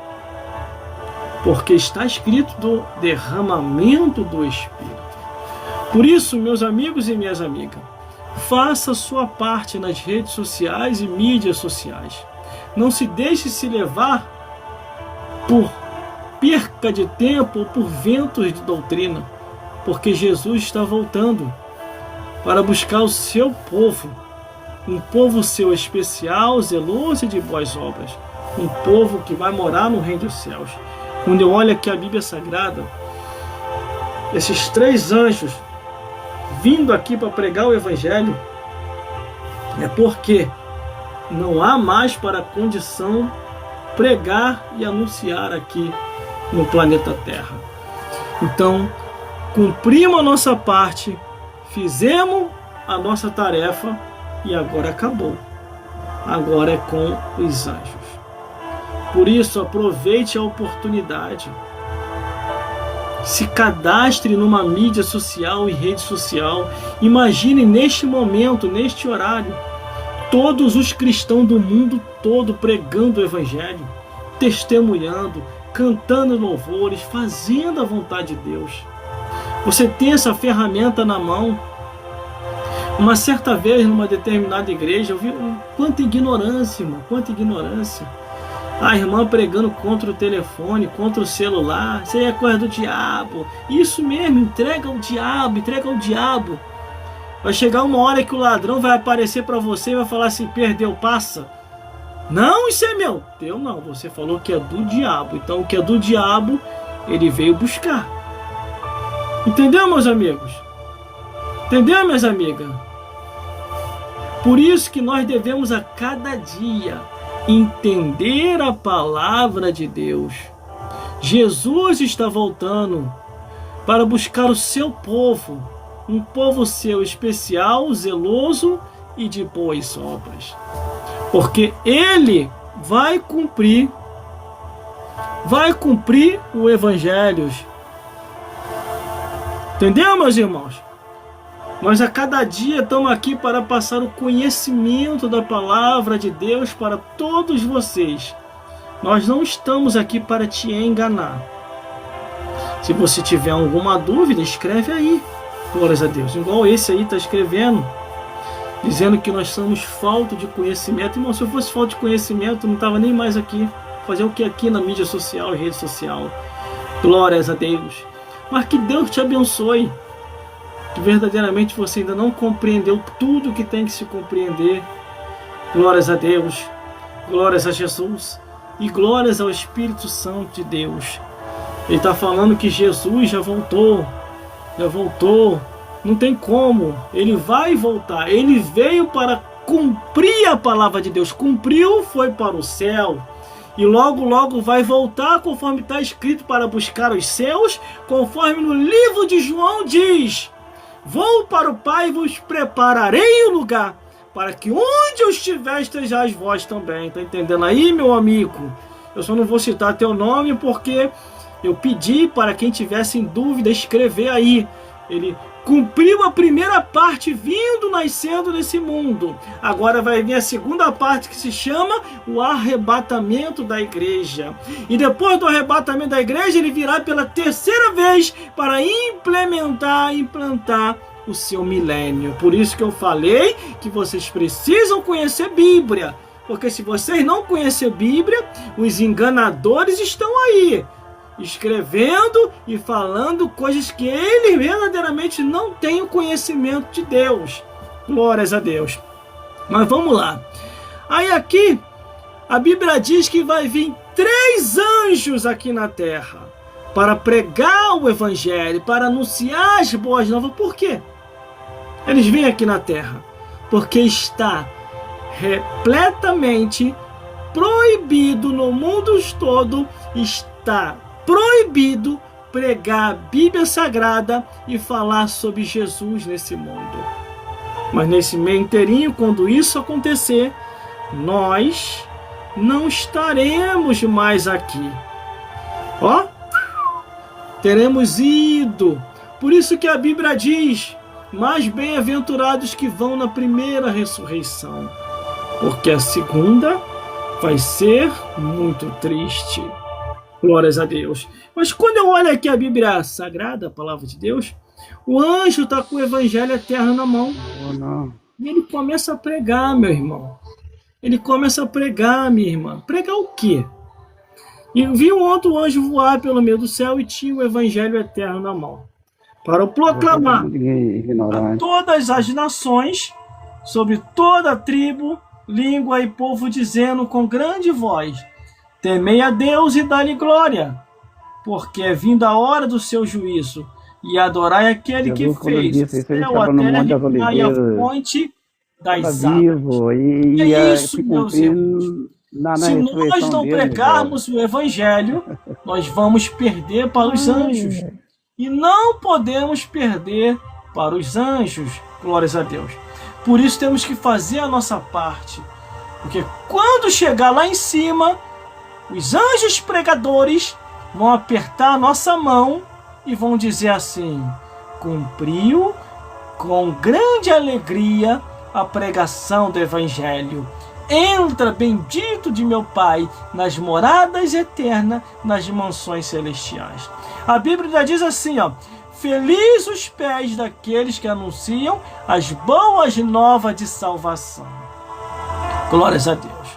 Porque está escrito do derramamento do Espírito. Por isso, meus amigos e minhas amigas, faça a sua parte nas redes sociais e mídias sociais. Não se deixe se levar por perca de tempo ou por ventos de doutrina, porque Jesus está voltando para buscar o seu povo, um povo seu especial, zeloso e de boas obras, um povo que vai morar no reino dos céus. Quando eu olho aqui a Bíblia Sagrada, esses 3 anjos vindo aqui para pregar o Evangelho, é porque não há mais para a condição pregar e anunciar aqui no planeta Terra. Então, cumprimos a nossa parte, fizemos a nossa tarefa e agora acabou. Agora é com os anjos. Por isso, aproveite a oportunidade. Se cadastre numa mídia social e rede social. Imagine neste momento, neste horário, todos os cristãos do mundo todo pregando o Evangelho, testemunhando, cantando louvores, fazendo a vontade de Deus. Você tem essa ferramenta na mão. Uma certa vez, numa determinada igreja, eu vi quanta ignorância, irmão, quanta ignorância. A irmã pregando contra o telefone, contra o celular. Isso aí é coisa do diabo. Isso mesmo, entrega ao diabo, entrega ao diabo. Vai chegar uma hora que o ladrão vai aparecer para você e vai falar assim: perdeu, passa. Não, isso é meu. Teu não, você falou que é do diabo. Então o que é do diabo, ele veio buscar. Entendeu, meus amigos? Entendeu, minhas amigas? Por isso que nós devemos a cada dia entender a palavra de Deus. Jesus está voltando para buscar o seu povo, um povo seu especial, zeloso e de boas obras. Porque Ele vai cumprir o Evangelho. Entendeu, meus irmãos? Nós a cada dia estamos aqui para passar o conhecimento da palavra de Deus para todos vocês. Nós não estamos aqui para te enganar. Se você tiver alguma dúvida, escreve aí. Glórias a Deus. Igual esse aí está escrevendo, dizendo que nós somos falta de conhecimento. Irmão, se eu fosse falta de conhecimento, não estava nem mais aqui. Fazer o que aqui na mídia social, rede social. Glórias a Deus. Mas que Deus te abençoe. Que verdadeiramente você ainda não compreendeu tudo que tem que se compreender. Glórias a Deus. Glórias a Jesus. E glórias ao Espírito Santo de Deus. Ele está falando que Jesus já voltou. Já voltou. Não tem como. Ele vai voltar. Ele veio para cumprir a palavra de Deus. Cumpriu, foi para o céu. E logo, logo vai voltar, conforme está escrito, para buscar os céus, conforme no livro de João diz: vou para o Pai e vos prepararei o lugar, para que onde eu estiver estejais vós também. Está entendendo aí, meu amigo? Eu só não vou citar teu nome porque eu pedi para quem tivesse em dúvida escrever aí. Ele cumpriu a primeira parte vindo, nascendo nesse mundo. Agora vai vir a segunda parte que se chama o arrebatamento da igreja. E depois do arrebatamento da igreja, ele virá pela terceira vez para implantar o seu milênio. Por isso que eu falei que vocês precisam conhecer Bíblia. Porque se vocês não conhecerem Bíblia, os enganadores estão aí, escrevendo e falando coisas que eles verdadeiramente não têm o conhecimento de Deus. Glórias a Deus. Mas vamos lá. Aí aqui, a Bíblia diz que vai vir 3 anjos aqui na terra para pregar o evangelho, para anunciar as boas novas. Por quê? Eles vêm aqui na terra porque está repletamente proibido no mundo todo, está proibido pregar a Bíblia Sagrada e falar sobre Jesus nesse mundo. Mas nesse meio inteirinho, quando isso acontecer, nós não estaremos mais aqui. Ó, teremos ido. Por isso que a Bíblia diz: mais bem-aventurados que vão na primeira ressurreição, porque a segunda vai ser muito triste. Glórias a Deus. Mas quando eu olho aqui a Bíblia Sagrada, a palavra de Deus, o anjo está com o evangelho eterno na mão. E ele começa a pregar, meu irmão. Ele começa a pregar, minha irmã. Pregar o quê? E viu outro anjo voar pelo meio do céu e tinha o evangelho eterno na mão, para proclamar a todas as nações, sobre toda a tribo, língua e povo, dizendo com grande voz: temei a Deus e dá-lhe glória, porque é vinda a hora do seu juízo, e adorai aquele que fez o céu, a terra e a fonte das águas. E é isso, meus irmãos. Se nós não pregarmos o evangelho, nós vamos perder para os anjos. E não podemos perder para os anjos. Glórias a Deus. Por isso temos que fazer a nossa parte. Porque quando chegar lá em cima, os anjos pregadores vão apertar a nossa mão e vão dizer assim: cumpriu com grande alegria a pregação do evangelho. Entra, bendito de meu Pai, nas moradas eternas, nas mansões celestiais. A Bíblia já diz assim, ó: feliz os pés daqueles que anunciam as boas novas de salvação. Glórias a Deus.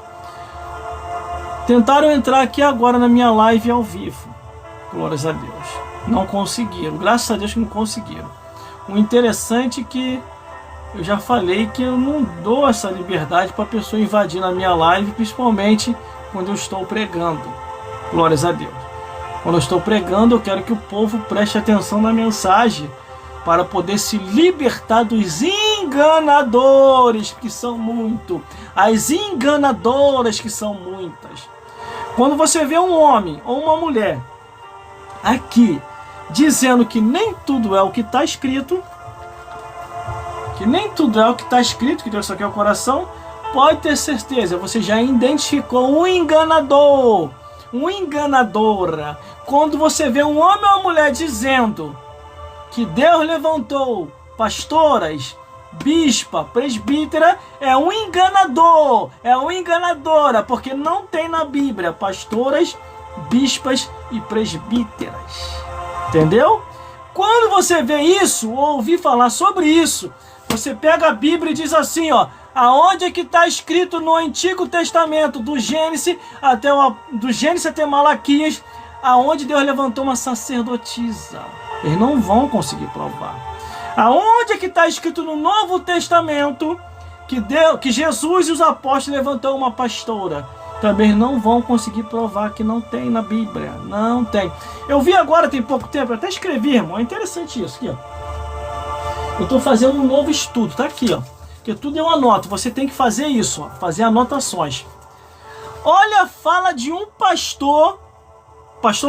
Tentaram entrar aqui agora na minha live ao vivo. Glórias a Deus. Não conseguiram. Graças a Deus que não conseguiram. O interessante é que eu já falei que eu não dou essa liberdade para a pessoa invadir na minha live, principalmente quando eu estou pregando. Glórias a Deus. Quando eu estou pregando, eu quero que o povo preste atenção na mensagem para poder se libertar dos enganadores, que são muito. As enganadoras, que são muitas. Quando você vê um homem ou uma mulher aqui dizendo que nem tudo é o que está escrito, que Deus só quer o coração, pode ter certeza, você já identificou um enganador, uma enganadora. Quando você vê um homem ou uma mulher dizendo que Deus levantou pastoras, bispa, presbítera, é um enganador, é uma enganadora, porque não tem na Bíblia pastoras, bispas e presbíteras. Entendeu? Quando você vê isso, ou ouvir falar sobre isso, você pega a Bíblia e diz assim, ó, aonde é que está escrito no Antigo Testamento, do Gênesis até Malaquias, aonde Deus levantou uma sacerdotisa? Eles não vão conseguir provar. Aonde é que está escrito no Novo Testamento que Jesus e os apóstolos levantou uma pastora? Também não vão conseguir provar, que não tem na Bíblia. Não tem. Eu vi agora, tem pouco tempo, eu até escrevi, irmão. É interessante isso aqui, ó. Eu estou fazendo um novo estudo, tá aqui, ó. Porque tudo eu anoto. Você tem que fazer isso, ó, fazer anotações. Olha a fala de um pastor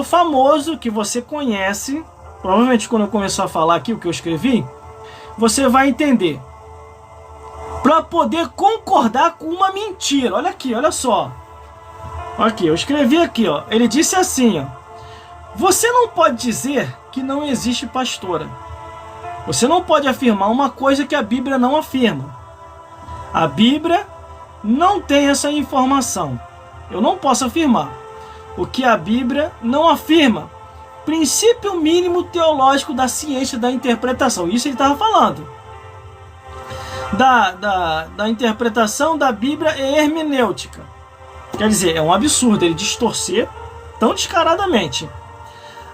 famoso que você conhece. Provavelmente quando eu começar a falar aqui o que eu escrevi, você vai entender. Para poder concordar com uma mentira. Olha aqui, olha só. Aqui, eu escrevi aqui, ó. Ele disse assim, ó: você não pode dizer que não existe pastora. Você não pode afirmar uma coisa que a Bíblia não afirma. A Bíblia não tem essa informação. Eu não posso afirmar o que a Bíblia não afirma. Princípio mínimo teológico da ciência da interpretação. Isso ele estava falando. Da interpretação da Bíblia e hermenêutica. Quer dizer, é um absurdo ele distorcer tão descaradamente.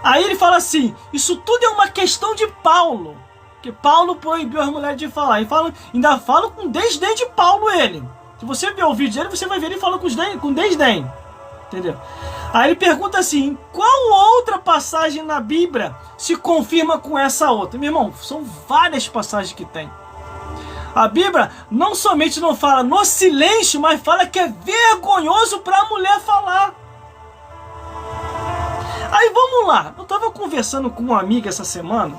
Aí ele fala assim, isso tudo é uma questão de Paulo. Que Paulo proibiu as mulheres de falar. E ainda fala com desdém de Paulo ele. Se você ver o vídeo dele, você vai ver ele falando com desdém. Entendeu? Aí ele pergunta assim, qual outra passagem na Bíblia se confirma com essa outra? Meu irmão, são várias passagens que tem. A Bíblia não somente não fala no silêncio, mas fala que é vergonhoso para a mulher falar. Aí vamos lá, eu estava conversando com uma amiga essa semana.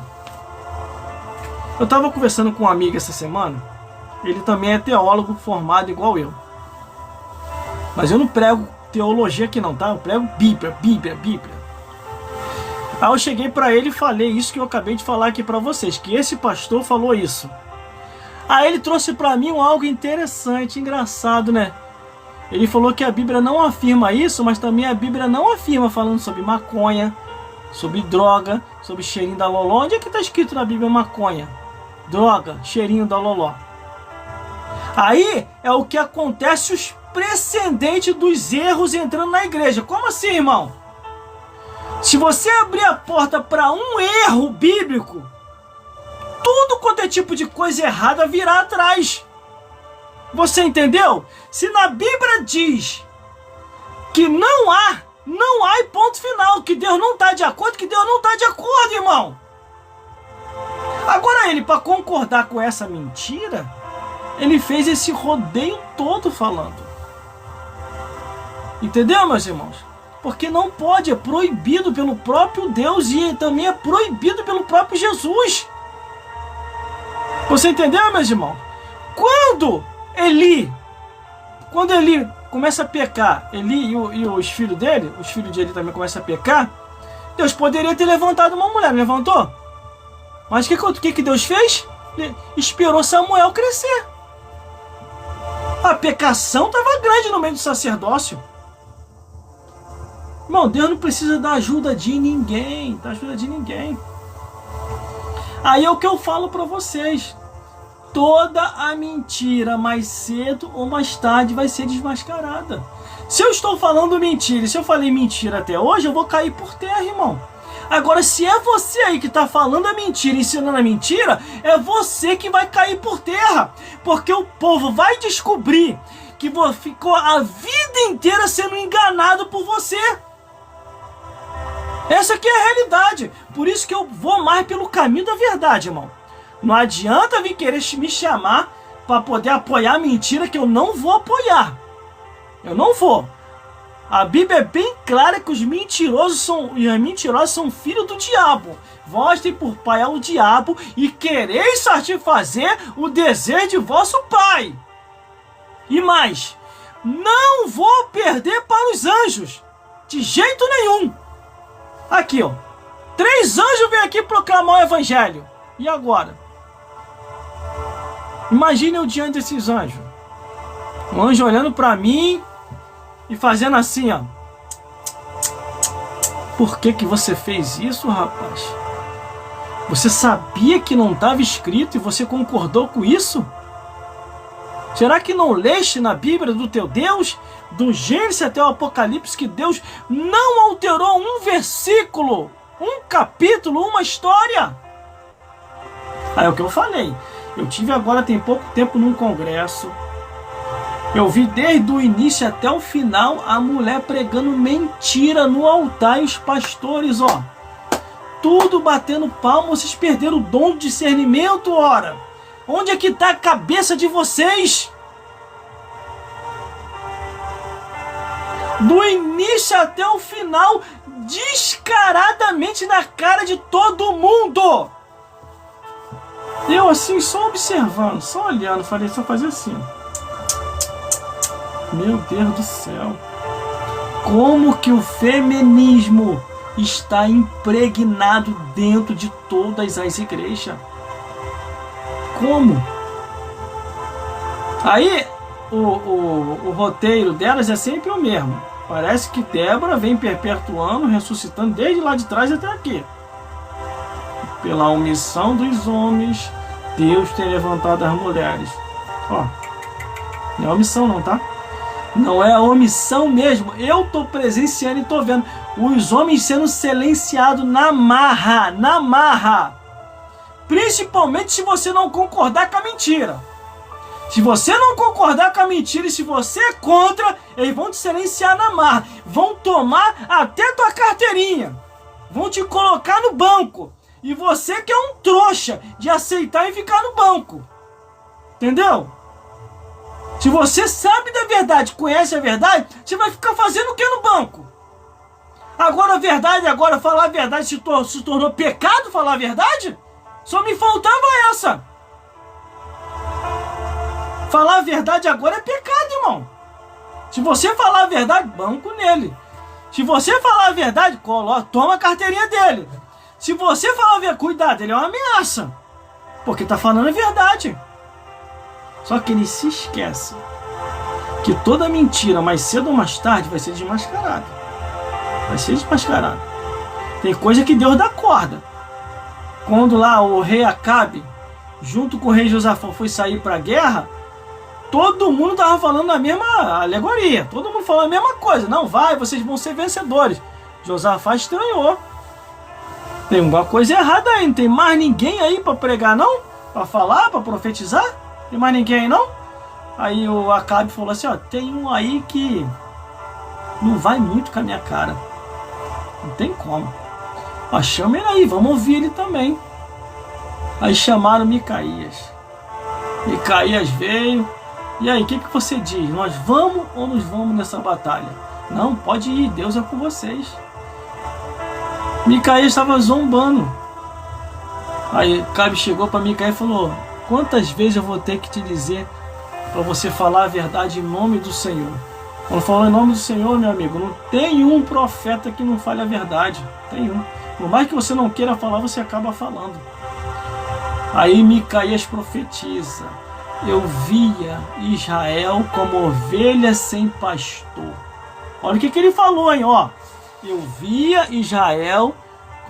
Ele também é teólogo formado igual eu. Mas eu não prego teologia aqui não, tá? Eu prego Bíblia. Aí eu cheguei para ele e falei isso que eu acabei de falar aqui para vocês, que esse pastor falou isso. Aí ele trouxe para mim algo interessante, engraçado, né? Ele falou que a Bíblia não afirma isso, mas também a Bíblia não afirma falando sobre maconha, sobre droga, sobre cheirinho da loló. Onde é que está escrito na Bíblia maconha, droga, cheirinho da loló? Aí é o que acontece, os precedentes dos erros entrando na igreja. Como assim, irmão? Se você abrir a porta para um erro bíblico, tudo quanto é tipo de coisa errada virá atrás. Você entendeu? Se na Bíblia diz que não há e ponto final, que Deus não está de acordo, irmão. Agora ele, para concordar com essa mentira, ele fez esse rodeio todo falando. Entendeu, meus irmãos? Porque não pode, é proibido pelo próprio Deus e também é proibido pelo próprio Jesus. Você entendeu, meus irmãos? Quando Eli começa a pecar, Eli e os filhos dele, os filhos de Eli também começam a pecar, Deus poderia ter levantado uma mulher, não levantou? Mas o que Deus fez? Ele esperou Samuel crescer. A pecação estava grande no meio do sacerdócio. Irmão, Deus não precisa da ajuda de ninguém, Aí é o que eu falo para vocês. Toda a mentira, mais cedo ou mais tarde, vai ser desmascarada. Se eu estou falando mentira, e se eu falei mentira até hoje, eu vou cair por terra, irmão. Agora, se é você aí que está falando a mentira, ensinando a mentira, é você que vai cair por terra. Porque o povo vai descobrir que ficou a vida inteira sendo enganado por você. Essa aqui é a realidade. Por isso que eu vou mais pelo caminho da verdade, irmão. Não adianta vir querer me chamar para poder apoiar a mentira, que eu não vou apoiar. Eu não vou. A Bíblia é bem clara que os mentirosos são filhos do diabo. Vós têm por pai ao diabo e quereis satisfazer o desejo de vosso pai. E mais, não vou perder para os anjos. De jeito nenhum. Aqui, ó. 3 anjos vêm aqui proclamar o evangelho. E agora? Imagine eu diante desses anjos. Um anjo olhando para mim e fazendo assim, ó. Por que você fez isso, rapaz? Você sabia que não estava escrito e você concordou com isso? Será que não leste na Bíblia do teu Deus, do Gênesis até o Apocalipse, que Deus não alterou um versículo, um capítulo, uma história? Aí é o que eu falei. Eu tive agora, tem pouco tempo, num congresso. Eu vi desde o início até o final a mulher pregando mentira no altar e os pastores, ó. Tudo batendo palma, vocês perderam o dom de discernimento, ora. Onde é que está a cabeça de vocês? Do início até o final, descaradamente na cara de todo mundo. Eu assim, só observando, só olhando, falei, só fazer assim. Meu Deus do céu. Como que o feminismo está impregnado dentro de todas as igrejas? Como? Aí o roteiro delas é sempre o mesmo. Parece que Débora vem perpetuando, ressuscitando desde lá de trás até aqui. Pela omissão dos homens, Deus tem levantado as mulheres. Ó, não é omissão não, tá? Não é a omissão mesmo. Eu tô presenciando e tô vendo os homens sendo silenciados na marra, na marra. Principalmente se você não concordar com a mentira. Se você não concordar com a mentira e se você é contra, eles vão te silenciar na marra. Vão tomar até tua carteirinha. Vão te colocar no banco. E você que é um trouxa de aceitar e ficar no banco. Entendeu? Se você sabe da verdade, conhece a verdade, você vai ficar fazendo o que no banco? Agora a verdade, agora falar a verdade se tornou pecado falar a verdade? Só me faltava essa. Falar a verdade agora é pecado, irmão. Se você falar a verdade, banco nele. Se você falar a verdade, toma a carteirinha dele. Se você falar a verdade, cuidado, ele é uma ameaça. Porque tá falando a verdade. Só que ele se esquece que toda mentira, mais cedo ou mais tarde, vai ser desmascarada. Vai ser desmascarada. Tem coisa que Deus dá corda. Quando lá o rei Acabe, junto com o rei Josafá, foi sair para a guerra, todo mundo estava falando a mesma alegoria. Todo mundo falando a mesma coisa. Não, vai, vocês vão ser vencedores. Josafá estranhou. Tem alguma coisa errada aí. Não tem mais ninguém aí para pregar, não? Para falar, para profetizar? Tem mais ninguém aí, não? Aí o Acabe falou assim, ó, tem um aí que não vai muito com a minha cara. Não tem como. Ó, chama ele aí, vamos ouvir ele também. Aí chamaram Micaías. Micaías veio. E aí, o que você diz? Nós vamos ou nós vamos nessa batalha? Não, pode ir, Deus é com vocês. Micaías estava zombando. Aí Acabe chegou para Micaías e falou, quantas vezes eu vou ter que te dizer para você falar a verdade em nome do Senhor? Quando falou em nome do Senhor, meu amigo, não tem um profeta que não fale a verdade. Tem um. Por mais que você não queira falar, você acaba falando. Aí Micaías profetiza. Eu via Israel como ovelha sem pastor. Olha o que ele falou, hein? Ó, eu via Israel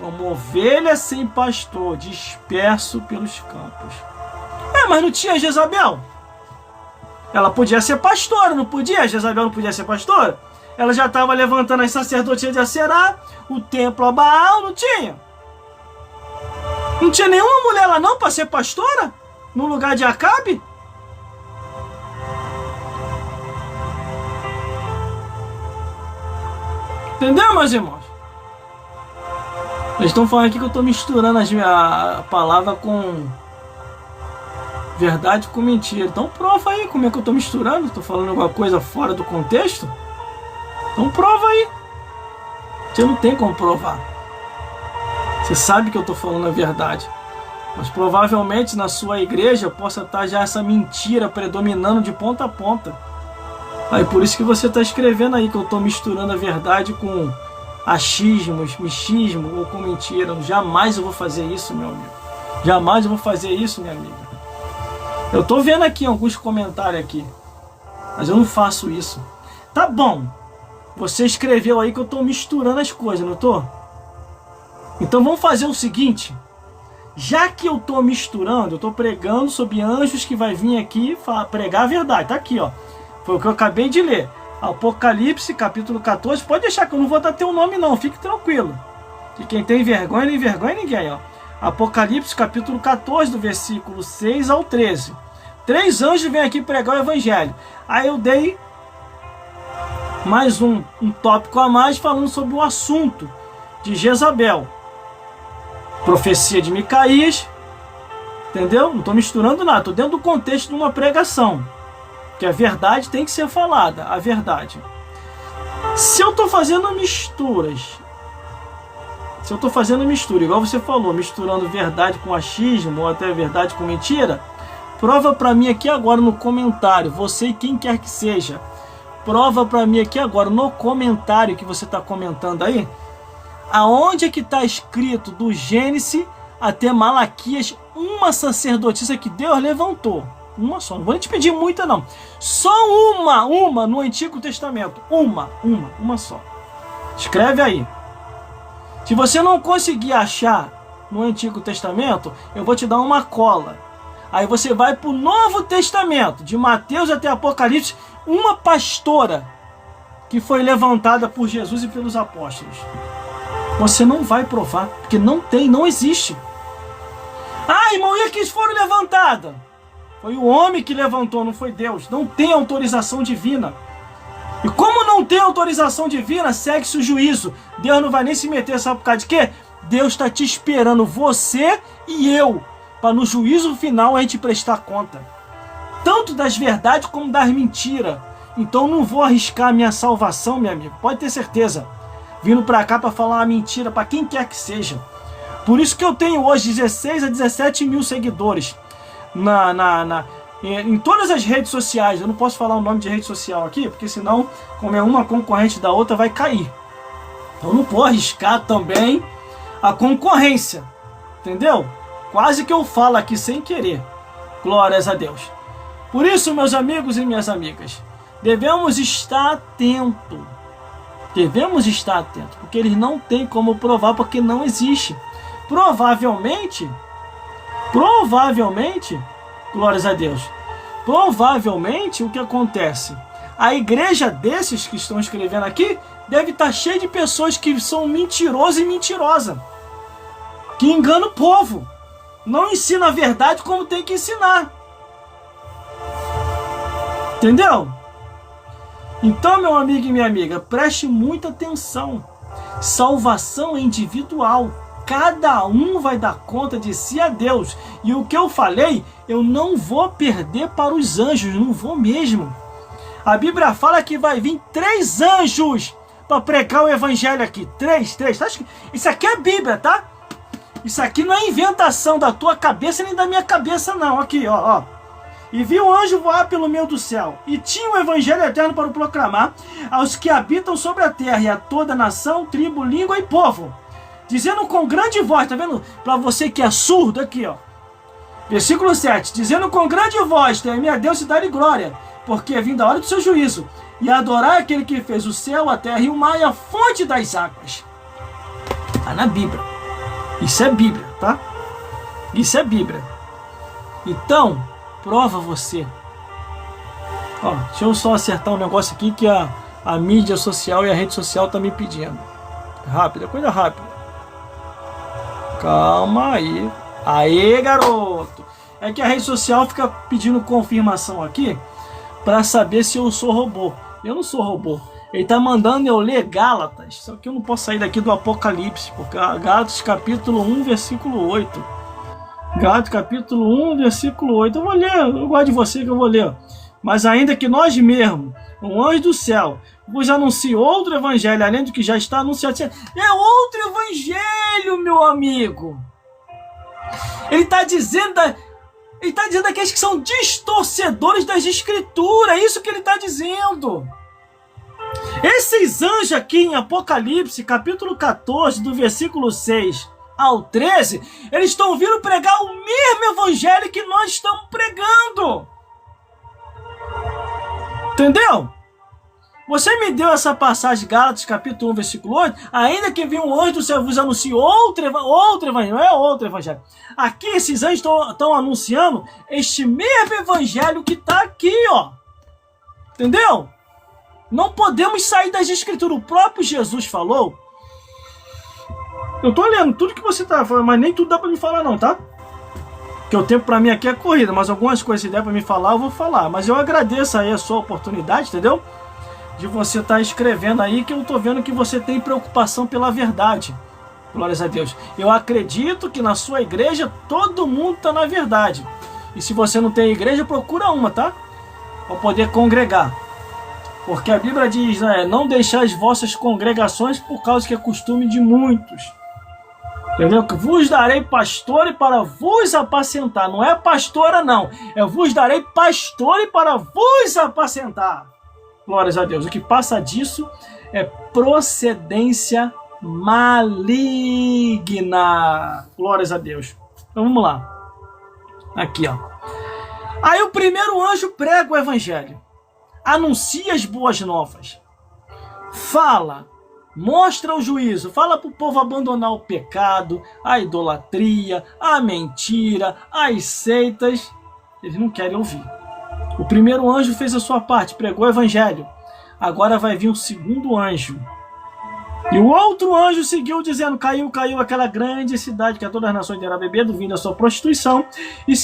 como ovelha sem pastor, disperso pelos campos. Mas não tinha Jezabel? Ela podia ser pastora, não podia? Jezabel não podia ser pastora? Ela já estava levantando as sacerdotias de Aserá, o templo a Baal, não tinha? Não tinha nenhuma mulher lá não para ser pastora? No lugar de Acabe? Entendeu, meus irmãos? Eles estão falando aqui que eu estou misturando a palavra com verdade com mentira. Então prova aí como é que eu estou misturando. Estou falando alguma coisa fora do contexto? Então prova aí. Você não tem como provar. Você sabe que eu estou falando a verdade. Mas provavelmente na sua igreja possa estar já essa mentira predominando de ponta a ponta. Aí por isso que você está escrevendo aí que eu estou misturando a verdade com achismos, michismo ou com mentira. Jamais eu vou fazer isso, meu amigo. Jamais eu vou fazer isso, minha amiga. Eu tô vendo aqui alguns comentários aqui, mas eu não faço isso. Tá bom. Você escreveu aí que eu tô misturando as coisas, não tô? Então vamos fazer o seguinte. Já que eu tô misturando, eu tô pregando sobre anjos que vai vir aqui pregar a verdade. Tá aqui, ó. Foi o que eu acabei de ler. Apocalipse, capítulo 14. Pode deixar que eu não vou dar teu nome não, fique tranquilo. Que quem tem vergonha, nem vergonha ninguém, ó. Apocalipse, capítulo 14, do versículo 6 ao 13. 3 anjos vêm aqui pregar o evangelho. Aí eu dei mais um tópico a mais falando sobre o assunto de Jezabel. Profecia de Micaías. Entendeu? Não estou misturando nada. Estou dentro do contexto de uma pregação. Que a verdade tem que ser falada. A verdade. Se eu estou fazendo misturas... Se eu estou fazendo mistura, igual você falou, misturando verdade com achismo ou até verdade com mentira, prova para mim aqui agora no comentário, você e quem quer que seja, prova para mim aqui agora no comentário que você está comentando aí, aonde é que está escrito do Gênesis até Malaquias uma sacerdotisa que Deus levantou. Uma só, não vou te pedir muita não. Só uma no Antigo Testamento. Uma só. Escreve aí. Se você não conseguir achar no Antigo Testamento, eu vou te dar uma cola. Aí você vai para o Novo Testamento, de Mateus até Apocalipse, uma pastora que foi levantada por Jesus e pelos apóstolos. Você não vai provar, porque não tem, não existe. Ah, irmão, e aqui foram levantadas? Foi o homem que levantou, não foi Deus. Não tem autorização divina. E como não tem autorização divina, segue-se o juízo. Deus não vai nem se meter, sabe por causa de quê? Deus está te esperando, você e eu, para no juízo final a gente prestar conta. Tanto das verdades como das mentiras. Então não vou arriscar a minha salvação, meu amigo. Pode ter certeza. Vindo para cá para falar uma mentira para quem quer que seja. Por isso que eu tenho hoje 16 a 17 mil seguidores em todas as redes sociais. Eu não posso falar o nome de rede social aqui, porque senão, como é uma concorrente da outra, vai cair. Então não vou arriscar também a concorrência. Entendeu? Quase que eu falo aqui sem querer. Glórias a Deus. Por isso, meus amigos e minhas amigas, devemos estar atentos. Devemos estar atentos, porque eles não têm como provar, porque não existe. Provavelmente, glórias a Deus, provavelmente o que acontece? A igreja desses que estão escrevendo aqui deve estar cheia de pessoas que são mentirosas e mentirosas, que enganam o povo, não ensina a verdade como tem que ensinar. Entendeu? Então, meu amigo e minha amiga, preste muita atenção. Salvação é individual. Cada um vai dar conta de si a Deus. E o que eu falei, eu não vou perder para os anjos, não vou mesmo. A Bíblia fala que vai vir 3 anjos para pregar o evangelho aqui. 3. Isso aqui é a Bíblia, tá? Isso aqui não é inventação da tua cabeça nem da minha cabeça, não. Aqui, ó. E vi o anjo voar pelo meio do céu, e tinha o evangelho eterno para o proclamar aos que habitam sobre a terra, e a toda nação, tribo, língua e povo, dizendo com grande voz, tá vendo? Para você que é surdo, aqui, ó. Versículo 7, dizendo com grande voz, teme a Deus e dá-lhe glória, porque é vinda a hora do seu juízo, e adorar aquele que fez o céu, a terra e o mar e a fonte das águas. Está na Bíblia. Isso é Bíblia, tá? Isso é Bíblia. Então, prova você. Ó, deixa eu só acertar um negócio aqui que a mídia social e a rede social tá me pedindo. Rápido, é coisa rápida. Calma aí. Aê, garoto. É que a rede social fica pedindo confirmação aqui para saber se eu sou robô. Eu não sou robô. Ele tá mandando eu ler Gálatas. Só que eu não posso sair daqui do Apocalipse, porque Gálatas capítulo 1, versículo 8. Gálatas capítulo 1, versículo 8. Eu vou ler, eu gosto de você que eu vou ler. Mas ainda que nós mesmos, um anjo do céu, vos anuncie outro evangelho, além do que já está anunciado. É outro evangelho, meu amigo. Ele está dizendo aqueles que são distorcedores das escrituras. É isso que ele está dizendo. Esses anjos aqui em Apocalipse, capítulo 14, do versículo 6 ao 13, eles estão vindo pregar o mesmo evangelho que nós estamos pregando. Entendeu? Você me deu essa passagem, Gálatas capítulo 1, versículo 8, ainda que venha um anjo do céu vos anuncie outro evangelho, não é outro evangelho. Aqui esses anjos estão anunciando este mesmo evangelho que está aqui, ó. Entendeu? Não podemos sair das escrituras. O próprio Jesus falou. Eu tô lendo tudo que você tá falando, mas nem tudo dá para me falar não, tá? Porque o tempo para mim aqui é corrida, mas algumas coisas se der para me falar, eu vou falar. Mas eu agradeço aí a sua oportunidade, entendeu? De você estar escrevendo aí, que eu tô vendo que você tem preocupação pela verdade. Glórias a Deus. Eu acredito que na sua igreja todo mundo está na verdade. E se você não tem igreja, procura uma, tá? Para poder congregar. Porque a Bíblia diz, né, não deixar as vossas congregações por causa que é costume de muitos. Entendeu? Que vos darei pastores para vos apacentar. Não é pastora, não. É vos darei pastores para vos apacentar. Glórias a Deus. O que passa disso é procedência maligna. Glórias a Deus. Então vamos lá. Aqui, ó. Aí o primeiro anjo prega o evangelho. Anuncia as boas novas. Fala. Mostra o juízo. Fala para o povo abandonar o pecado, a idolatria, a mentira, as seitas. Eles não querem ouvir. O primeiro anjo fez a sua parte, pregou o evangelho. Agora vai vir o segundo anjo. E o outro anjo seguiu dizendo, caiu aquela grande cidade que a todas as nações deram a beber do vinho da sua prostituição. E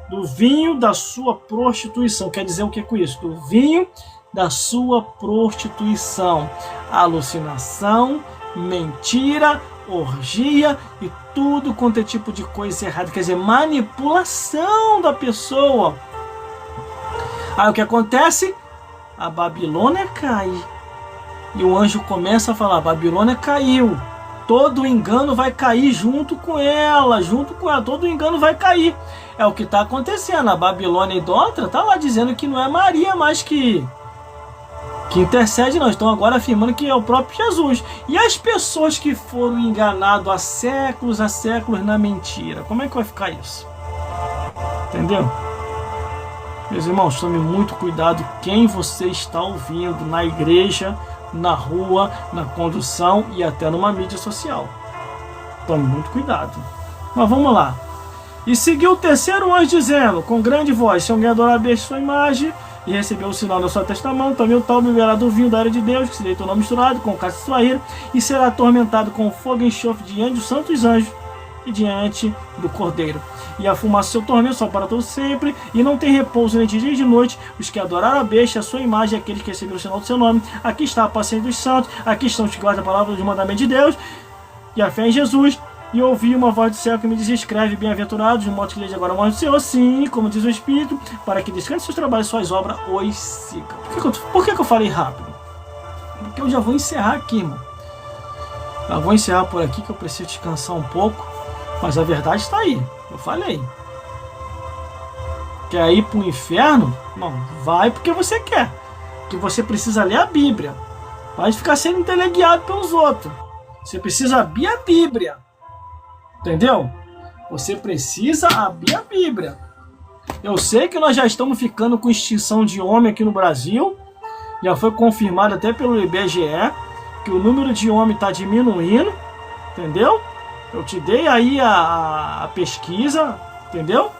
do vinho da sua prostituição. Quer dizer o que com isso? Do vinho da sua prostituição. Alucinação, mentira, orgia e tudo quanto é tipo de coisa errada. Quer dizer, manipulação da pessoa. Aí o que acontece? A Babilônia cai. E o anjo começa a falar, a Babilônia caiu. Todo engano vai cair junto com ela. Todo engano vai cair. É o que está acontecendo. A Babilônia idólatra está lá dizendo que não é Maria mais que intercede, não. Estão agora afirmando que é o próprio Jesus. E as pessoas que foram enganadas há séculos na mentira, como é que vai ficar isso? Entendeu? Meus irmãos, tome muito cuidado quem você está ouvindo na igreja, na rua, na condução e até numa mídia social. Tome muito cuidado. Mas vamos lá. E seguiu o terceiro anjo dizendo, com grande voz, se alguém adorar a besta sua imagem e receber o sinal da sua testa na mão, também o tal beberá do vinho da ira de Deus, que se deitou não misturado com cálice de sua ira, e será atormentado com fogo e enxofre diante dos santos anjos e diante do Cordeiro. E a fumaça do seu tormento só para todo sempre, e não tem repouso nem de dia e de noite, os que adoraram a besta, a sua imagem, aqueles que receberam o sinal do seu nome. Aqui está a paciência dos santos, aqui estão os que guardam a palavra do mandamento de Deus, e a fé em Jesus. E ouvi uma voz do céu que me dizia, escreve, bem-aventurados, de modo que lhe agora morre do Senhor, sim, como diz o Espírito, para que descanse seus trabalhos, suas obras, os siga. Por que eu falei rápido? Porque eu já vou encerrar aqui, irmão. Eu vou encerrar por aqui, que eu preciso descansar um pouco, mas a verdade está aí, eu falei. Quer ir para o inferno? Não, vai porque você quer, porque você precisa ler a Bíblia. Vai ficar sendo teleguiado pelos outros. Você precisa abrir a Bíblia. Entendeu? Você precisa abrir a Bíblia. Eu sei que nós já estamos ficando com extinção de homem aqui no Brasil. Já foi confirmado até pelo IBGE que o número de homem está diminuindo. Entendeu? Eu te dei aí a pesquisa. Entendeu?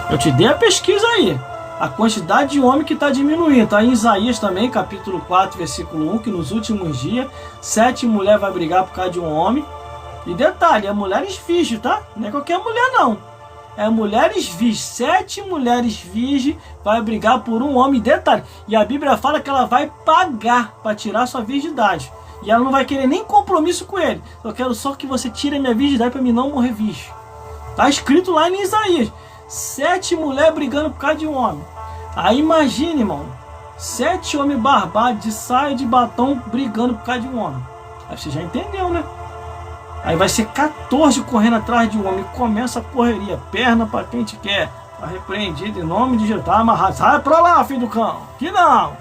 Eu te dei a pesquisa aí. A quantidade de homem que está diminuindo. Está em Isaías também, capítulo 4, versículo 1, que nos últimos dias 7 mulheres vão brigar por causa de um homem. E detalhe, é mulheres virgens, tá? Não é qualquer mulher, não. É mulheres virgens. 7 mulheres virgens vai brigar por um homem. Detalhe, e a Bíblia fala que ela vai pagar para tirar sua virgindade. E ela não vai querer nem compromisso com ele. Eu quero só que você tire a minha virgindade para mim não morrer virgem. Tá escrito lá em Isaías. 7 mulheres brigando por causa de um homem. Aí imagine, irmão. 7 homens barbados de saia de batom brigando por causa de um homem. Aí você já entendeu, né? Aí vai ser 14 correndo atrás de um homem. Começa a correria. Perna para quem te quer. Tá repreendido em nome de Jesus. Tá amarrado. Sai pra lá, filho do cão. Que não.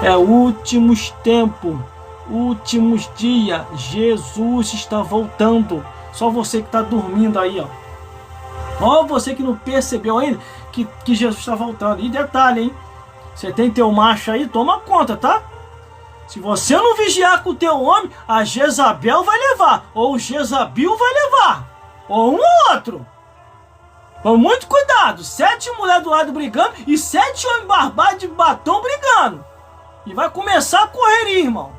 É últimos tempos. últimos dias. Jesus está voltando. Só você que está dormindo aí, ó. Ó, você que não percebeu ainda que Jesus está voltando. E detalhe, hein? Você tem teu macho aí, toma conta, tá? Se você não vigiar com o teu homem, a Jezabel vai levar. Ou o Jezabel vai levar. Ou um ou outro. Com muito cuidado. 7 mulheres do lado brigando e 7 homens barbados de batom brigando. E vai começar a correria, irmão.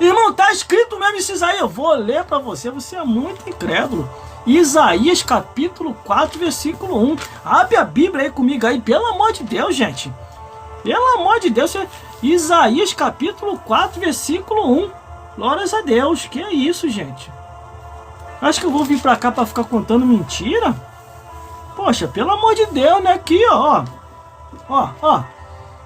Irmão, tá escrito mesmo isso aí. Eu vou ler para você. Você é muito incrédulo. Isaías capítulo 4, versículo 1. Abre a Bíblia aí comigo aí. Pelo amor de Deus, gente. Pelo amor de Deus. Isaías capítulo 4, versículo 1. Glórias a Deus. Que é isso, gente? Acho que eu vou vir pra cá pra ficar contando mentira? Poxa, pelo amor de Deus, né? Aqui, ó. Ó.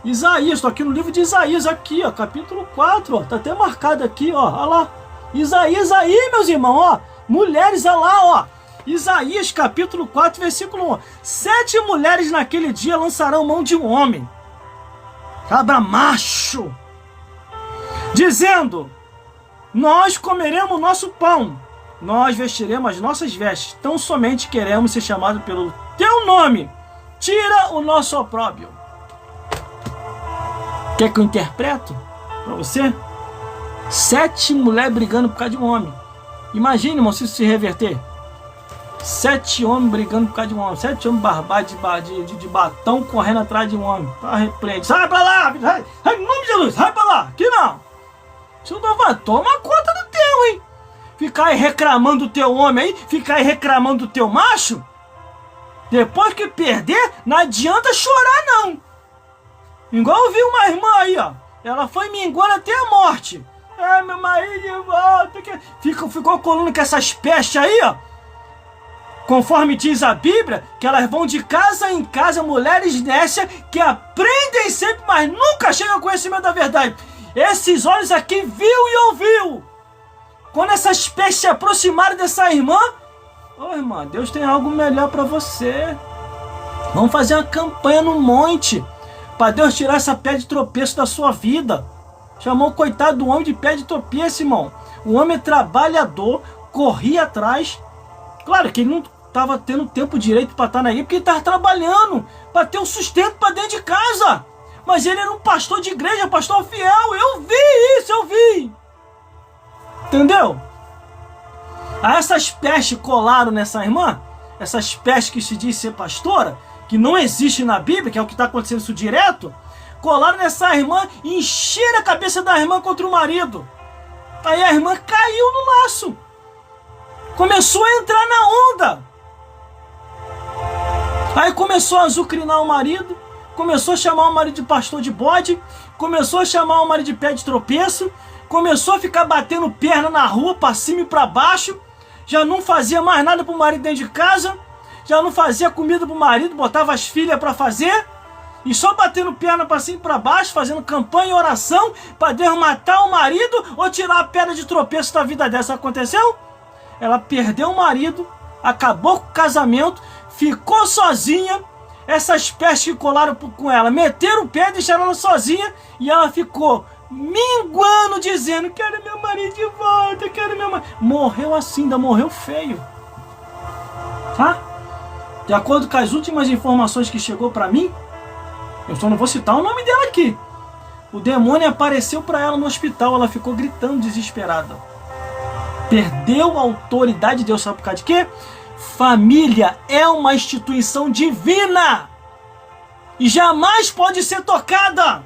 Isaías, tô aqui no livro de Isaías, aqui, ó. Capítulo 4, ó. Tá até marcado aqui, ó. Olha lá. Isaías aí, meus irmãos, ó. Mulheres, olha lá, ó. Isaías capítulo 4, versículo 1. 7 mulheres naquele dia lançarão mão de um homem. Cabra macho. Dizendo: nós comeremos nosso pão. Nós vestiremos as nossas vestes. Tão somente queremos ser chamados pelo teu nome. Tira o nosso opróbrio. Quer que eu interpreto para você? 7 mulheres brigando por causa de um homem. Imagine, irmão, se isso se reverter. 7 homens brigando por causa de um homem. 7 homens barbados de batom correndo atrás de um homem. Para repreender. Sai pra lá! Sai, em nome de Jesus! Sai pra lá! Aqui não! Isso não vai. Toma conta do teu, hein? Ficar aí reclamando do teu homem aí, ficar aí reclamando do teu macho, depois que perder, não adianta chorar não. Igual eu vi uma irmã aí, ó, ela foi minguando até a morte. Meu marido de volta. Ficou colando com essas pestes aí, ó. Conforme diz a Bíblia, que elas vão de casa em casa, mulheres nécias, que aprendem sempre, mas nunca chegam ao conhecimento da verdade. Esses olhos aqui viu e ouviu. Quando essas pestes se aproximaram dessa irmã, ô irmã, Deus tem algo melhor para você. Vamos fazer uma campanha no monte, para Deus tirar essa pedra de tropeço da sua vida. Chamou o coitado do homem de pedra de tropeço, irmão. O homem é trabalhador, corria atrás. Claro que ele não estava tendo tempo direito para estar na igreja, porque ele estava trabalhando, para ter um sustento para dentro de casa. Mas ele era um pastor de igreja, pastor fiel. Eu vi isso, eu vi. Entendeu? Aí essas pestes colaram nessa irmã, essas pestes que se diz ser pastora, que não existe na Bíblia, que é o que está acontecendo isso direto, colaram nessa irmã e encheram a cabeça da irmã contra o marido. Aí a irmã caiu no laço, começou a entrar na onda. Aí começou a azucrinar o marido, começou a chamar o marido de pastor de bode, começou a chamar o marido de pé de tropeço, começou a ficar batendo perna na rua, para cima e para baixo, já não fazia mais nada pro marido dentro de casa, já não fazia comida pro marido, botava as filhas para fazer, e só batendo perna para cima e para baixo, fazendo campanha e oração para Deus matar o marido ou tirar a pedra de tropeço da vida dessa. Aconteceu? Ela perdeu o marido, acabou com o casamento, ficou sozinha. Essas pestes que colaram com ela meteram o pé, deixaram ela sozinha, e ela ficou minguando, dizendo: quero meu marido de volta, quero meu marido. Morreu assim, ainda morreu feio, tá? De acordo com as últimas informações que chegou para mim, eu só não vou citar o nome dela aqui, o demônio apareceu para ela no hospital, ela ficou gritando desesperada, perdeu a autoridade de Deus. Sabe por causa de quê? Família é uma instituição divina e jamais pode ser tocada.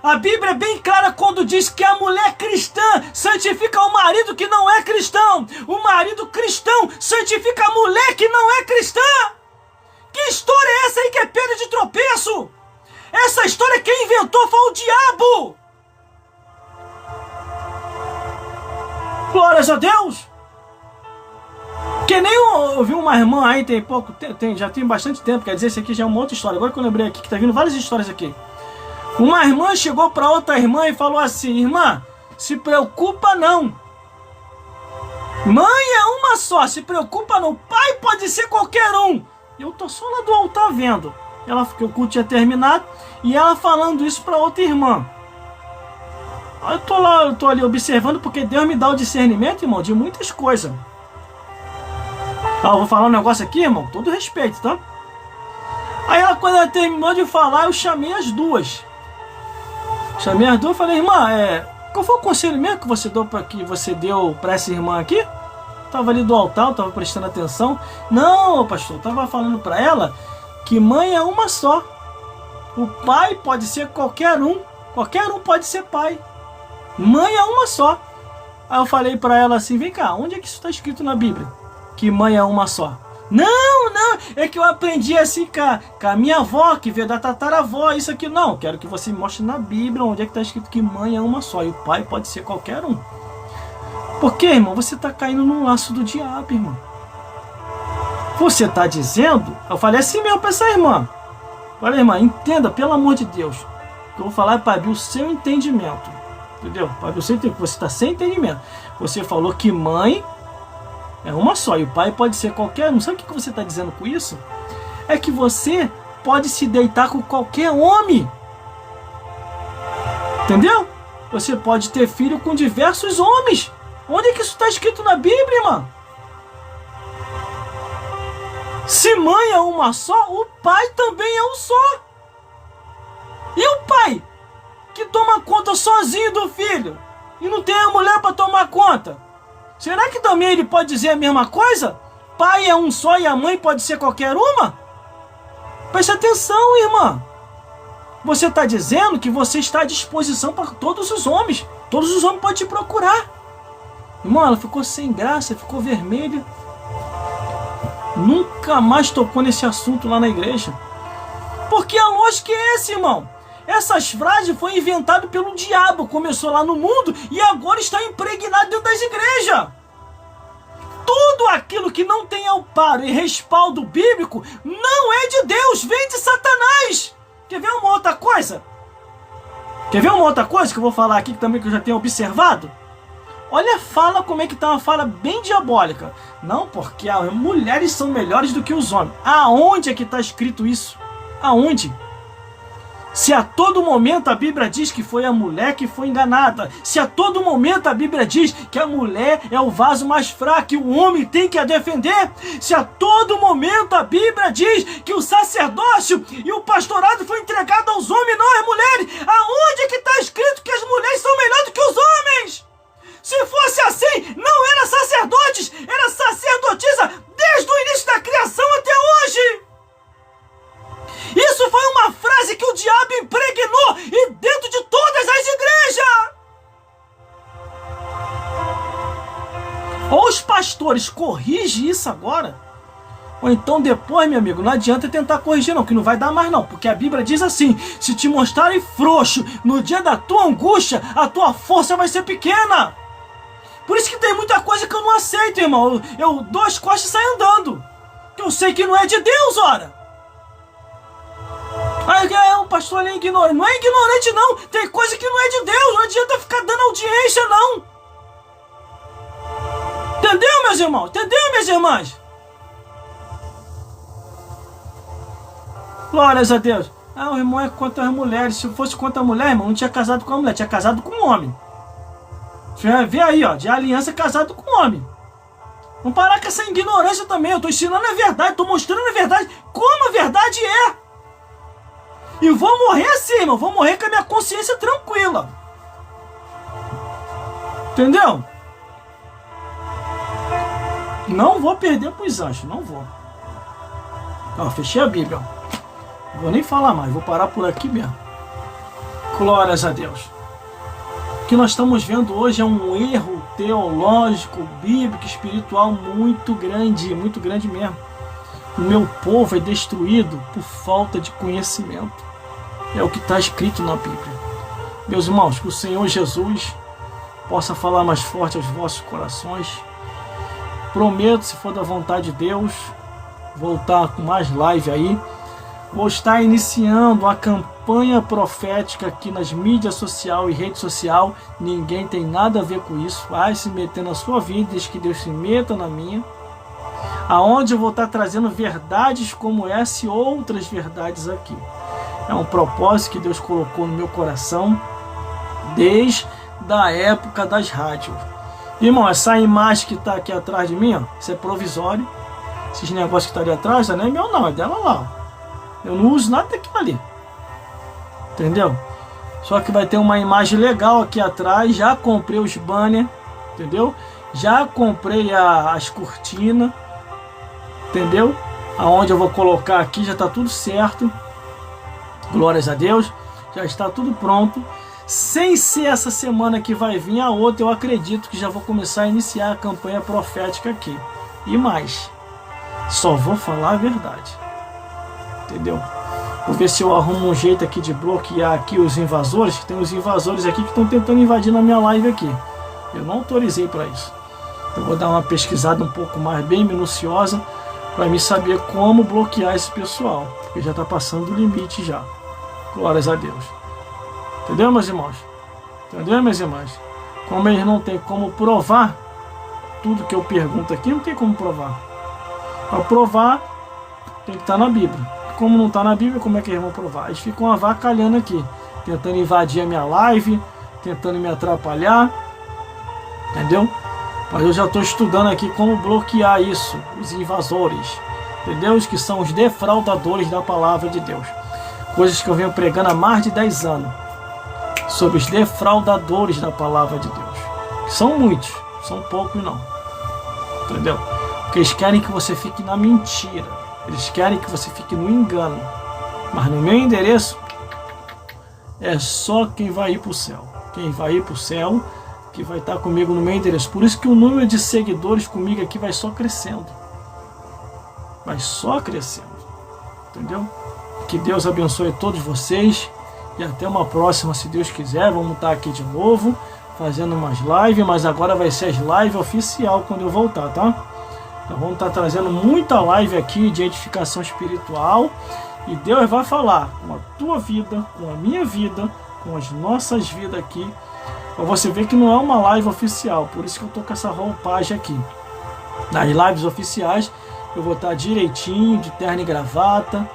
A Bíblia é bem clara quando diz que a mulher cristã santifica o marido que não é cristão. O marido cristão santifica a mulher que não é cristã. Que história é essa aí que é pedra de tropeço? Essa história quem inventou foi o diabo. Glórias a Deus. Que nem eu vi uma irmã aí, já tem bastante tempo, quer dizer, isso aqui já é uma outra história. Agora que eu lembrei aqui, que tá vindo várias histórias aqui. Uma irmã chegou para outra irmã e falou assim: irmã, se preocupa não. Mãe é uma só, se preocupa não. Pai pode ser qualquer um. Eu tô só lá do altar vendo. Ela, que o culto tinha terminado, e ela falando isso para outra irmã. Aí eu tô ali observando, porque Deus me dá o discernimento, irmão, de muitas coisas. Eu vou falar um negócio aqui, irmão, todo respeito, tá? Aí ela, quando ela terminou de falar, eu chamei as duas. Chamei as duas e falei, irmã, qual foi o conselho mesmo que você deu pra essa irmã aqui? Tava ali do altar, tava prestando atenção. Não, pastor, eu tava falando pra ela que mãe é uma só. O pai pode ser qualquer um pode ser pai. Mãe é uma só. Aí eu falei pra ela assim, vem cá, onde é que isso está escrito na Bíblia? Que mãe é uma só. Não, é que eu aprendi assim com a minha avó, que veio da tataravó, isso aqui. Não, quero que você me mostre na Bíblia onde é que está escrito que mãe é uma só e o pai pode ser qualquer um. Por quê, irmão? Você está caindo no laço do diabo, irmão. Você está dizendo... Eu falei assim mesmo para essa irmã. Olha, irmã, entenda, pelo amor de Deus. O que eu vou falar é para abrir o seu entendimento. Entendeu? Para abrir o seu entendimento. Você está sem entendimento. Você falou que mãe é uma só e o pai pode ser qualquer um. Sabe o que você está dizendo com isso? É que você pode se deitar com qualquer homem. Entendeu? Você pode ter filho com diversos homens. Onde é que isso está escrito na Bíblia, irmã? Se mãe é uma só, o pai também é um só. E o pai que toma conta sozinho do filho e não tem a mulher para tomar conta? Será que também ele pode dizer a mesma coisa? Pai é um só e a mãe pode ser qualquer uma? Preste atenção, irmã. Você está dizendo que você está à disposição para todos os homens. Todos os homens podem te procurar. Irmão, ela ficou sem graça, ficou vermelha. Nunca mais tocou nesse assunto lá na igreja. Porque a lógica é essa, irmão. Essas frases foram inventadas pelo diabo. Começou lá no mundo e agora está impregnado dentro das igrejas. Tudo aquilo que não tem amparo e respaldo bíblico não é de Deus, vem de Satanás. Quer ver uma outra coisa? Quer ver uma outra coisa que eu vou falar aqui também que eu já tenho observado? Olha a fala, como é que tá uma fala bem diabólica. Não, porque as mulheres são melhores do que os homens. Aonde é que está escrito isso? Aonde? Se a todo momento a Bíblia diz que foi a mulher que foi enganada, se a todo momento a Bíblia diz que a mulher é o vaso mais fraco e o homem tem que a defender, se a todo momento a Bíblia diz que o sacerdócio e o pastorado foi entregado aos homens, não às mulheres, aonde é que está escrito que as mulheres são melhores do que os homens? Se fosse assim, não era sacerdotes, era sacerdotisa desde o início da criação até hoje. Isso foi uma frase que o diabo impregnou e dentro de todas as igrejas. Ou os pastores corrigem isso agora, ou então depois, meu amigo, não adianta tentar corrigir não, que não vai dar mais não, porque a Bíblia diz assim, se te mostrarem frouxo no dia da tua angústia, a tua força vai ser pequena. Por isso que tem muita coisa que eu não aceito, irmão. Eu dou as costas e saio andando. Eu sei que não é de Deus, ora. Aí o pastor é ignorante. Não é ignorante, não. Tem coisa que não é de Deus. Não adianta ficar dando audiência, não. Entendeu, meus irmãos? Entendeu, minhas irmãs? Glórias a Deus. O irmão é contra as mulheres. Se fosse contra a mulher, irmão, não tinha casado com a mulher. Tinha casado com um homem. Você vai ver aí, ó, de aliança casado com homem. Vamos parar com essa ignorância também. Eu estou ensinando a verdade, estou mostrando a verdade, como a verdade é. E vou morrer assim, irmão. Vou morrer com a minha consciência tranquila. Entendeu? Não vou perder para os anjos, não vou. Ó, fechei a Bíblia. Ó. Não vou nem falar mais, vou parar por aqui mesmo. Glórias a Deus. O que nós estamos vendo hoje é um erro teológico, bíblico, espiritual muito grande mesmo. O meu povo é destruído por falta de conhecimento. É o que está escrito na Bíblia. Meus irmãos, que o Senhor Jesus possa falar mais forte aos vossos corações. Prometo, se for da vontade de Deus, voltar com mais live aí. Vou estar iniciando a campanha profética aqui nas mídias sociais e rede social. Ninguém tem nada a ver com isso. Vai se meter na sua vida, desde que Deus se meta na minha. Aonde eu vou estar trazendo verdades como essa e outras verdades aqui. É um propósito que Deus colocou no meu coração desde da época das rádios. Irmão, essa imagem que está aqui atrás de mim, ó, isso é provisório. Esses negócios que tá ali atrás, não é meu não, é dela lá. Ó. Eu não uso nada daquilo ali. Entendeu? Só que vai ter uma imagem legal aqui atrás. Já comprei os banners, entendeu? Já comprei as cortinas, entendeu? Aonde eu vou colocar aqui já tá tudo certo. Glórias a Deus. Já está tudo pronto. Sem ser essa semana que vai vir a outra, eu acredito que já vou começar a iniciar a campanha profética aqui. E mais, só vou falar a verdade. Entendeu? Vou ver se eu arrumo um jeito aqui de bloquear aqui os invasores, que tem os invasores aqui que estão tentando invadir na minha live aqui. Eu não autorizei para isso. Eu vou dar uma pesquisada um pouco mais, bem minuciosa, para me saber como bloquear esse pessoal, porque já está passando do limite já. Glórias a Deus. Entendeu, meus irmãos? Entendeu, minhas irmãs? Como eles não tem como provar tudo que eu pergunto aqui, não tem como provar. Para provar, tem que estar na Bíblia. Como não está na Bíblia, como é que eles vão provar? Eles ficam avacalhando aqui, tentando invadir a minha live, tentando me atrapalhar. Entendeu? Mas eu já estou estudando aqui como bloquear isso, os invasores. Entendeu? Os que são os defraudadores da palavra de Deus. Coisas que eu venho pregando há mais de 10 anos. Sobre os defraudadores da palavra de Deus. Que são muitos, são poucos não. Entendeu? Porque eles querem que você fique na mentira. Eles querem que você fique no engano. Mas no meu endereço, é só quem vai ir para o céu. Quem vai ir para o céu, que vai estar comigo no meu endereço. Por isso que o número de seguidores comigo aqui vai só crescendo. Vai só crescendo. Entendeu? Que Deus abençoe todos vocês. E até uma próxima, se Deus quiser. Vamos estar aqui de novo, fazendo umas lives. Mas agora vai ser as lives oficial quando eu voltar, tá? Então vamos estar trazendo muita live aqui de edificação espiritual. E Deus vai falar com a tua vida, com a minha vida, com as nossas vidas aqui. Para você ver que não é uma live oficial. Por isso que eu tô com essa roupagem aqui. Nas lives oficiais eu vou estar direitinho, de terno e gravata.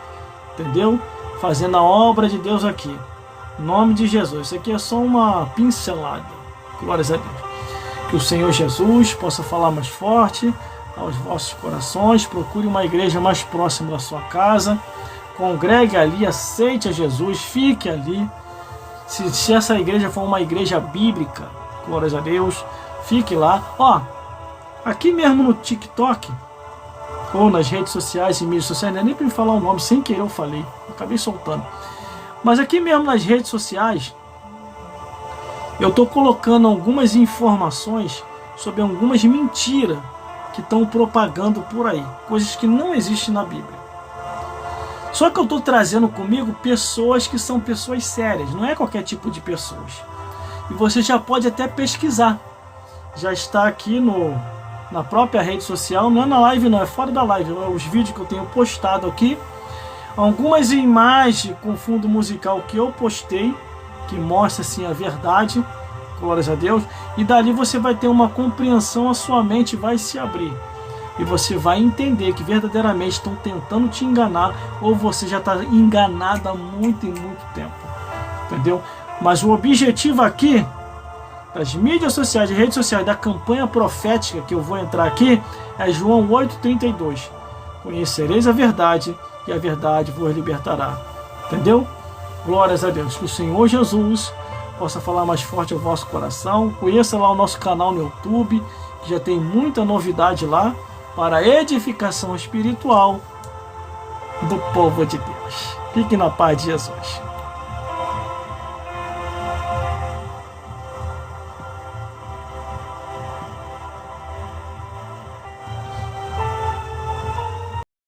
Entendeu? Fazendo a obra de Deus aqui. Em nome de Jesus. Isso aqui é só uma pincelada. Glórias a Deus. Que o Senhor Jesus possa falar mais forte aos vossos corações. Procure uma igreja mais próxima da sua casa. Congregue ali, aceite a Jesus, fique ali. Se essa igreja for uma igreja bíblica, glórias a Deus, fique lá. Ó, aqui mesmo no TikTok, ou nas redes sociais e mídias sociais, não é nem para me falar o nome, sem querer eu falei, acabei soltando. Mas aqui mesmo nas redes sociais, eu estou colocando algumas informações sobre algumas mentiras que estão propagando por aí, coisas que não existem na Bíblia. Só que eu estou trazendo comigo pessoas que são pessoas sérias, não é qualquer tipo de pessoas. E você já pode até pesquisar. Já está aqui na própria rede social, não é na live não, é fora da live. Os vídeos que eu tenho postado aqui, algumas imagens com fundo musical que eu postei, que mostra assim a verdade, glórias a Deus. E dali você vai ter uma compreensão, a sua mente vai se abrir. E você vai entender que verdadeiramente estão tentando te enganar, ou você já está enganado há muito e muito tempo. Entendeu? Mas o objetivo aqui, das mídias sociais, das redes sociais, da campanha profética que eu vou entrar aqui, é João 8,32. Conhecereis a verdade, e a verdade vos libertará. Entendeu? Glórias a Deus. Que o Senhor Jesus possa falar mais forte ao vosso coração. Conheça lá o nosso canal no YouTube, que já tem muita novidade lá, para a edificação espiritual do povo de Deus. Fique na paz de Jesus.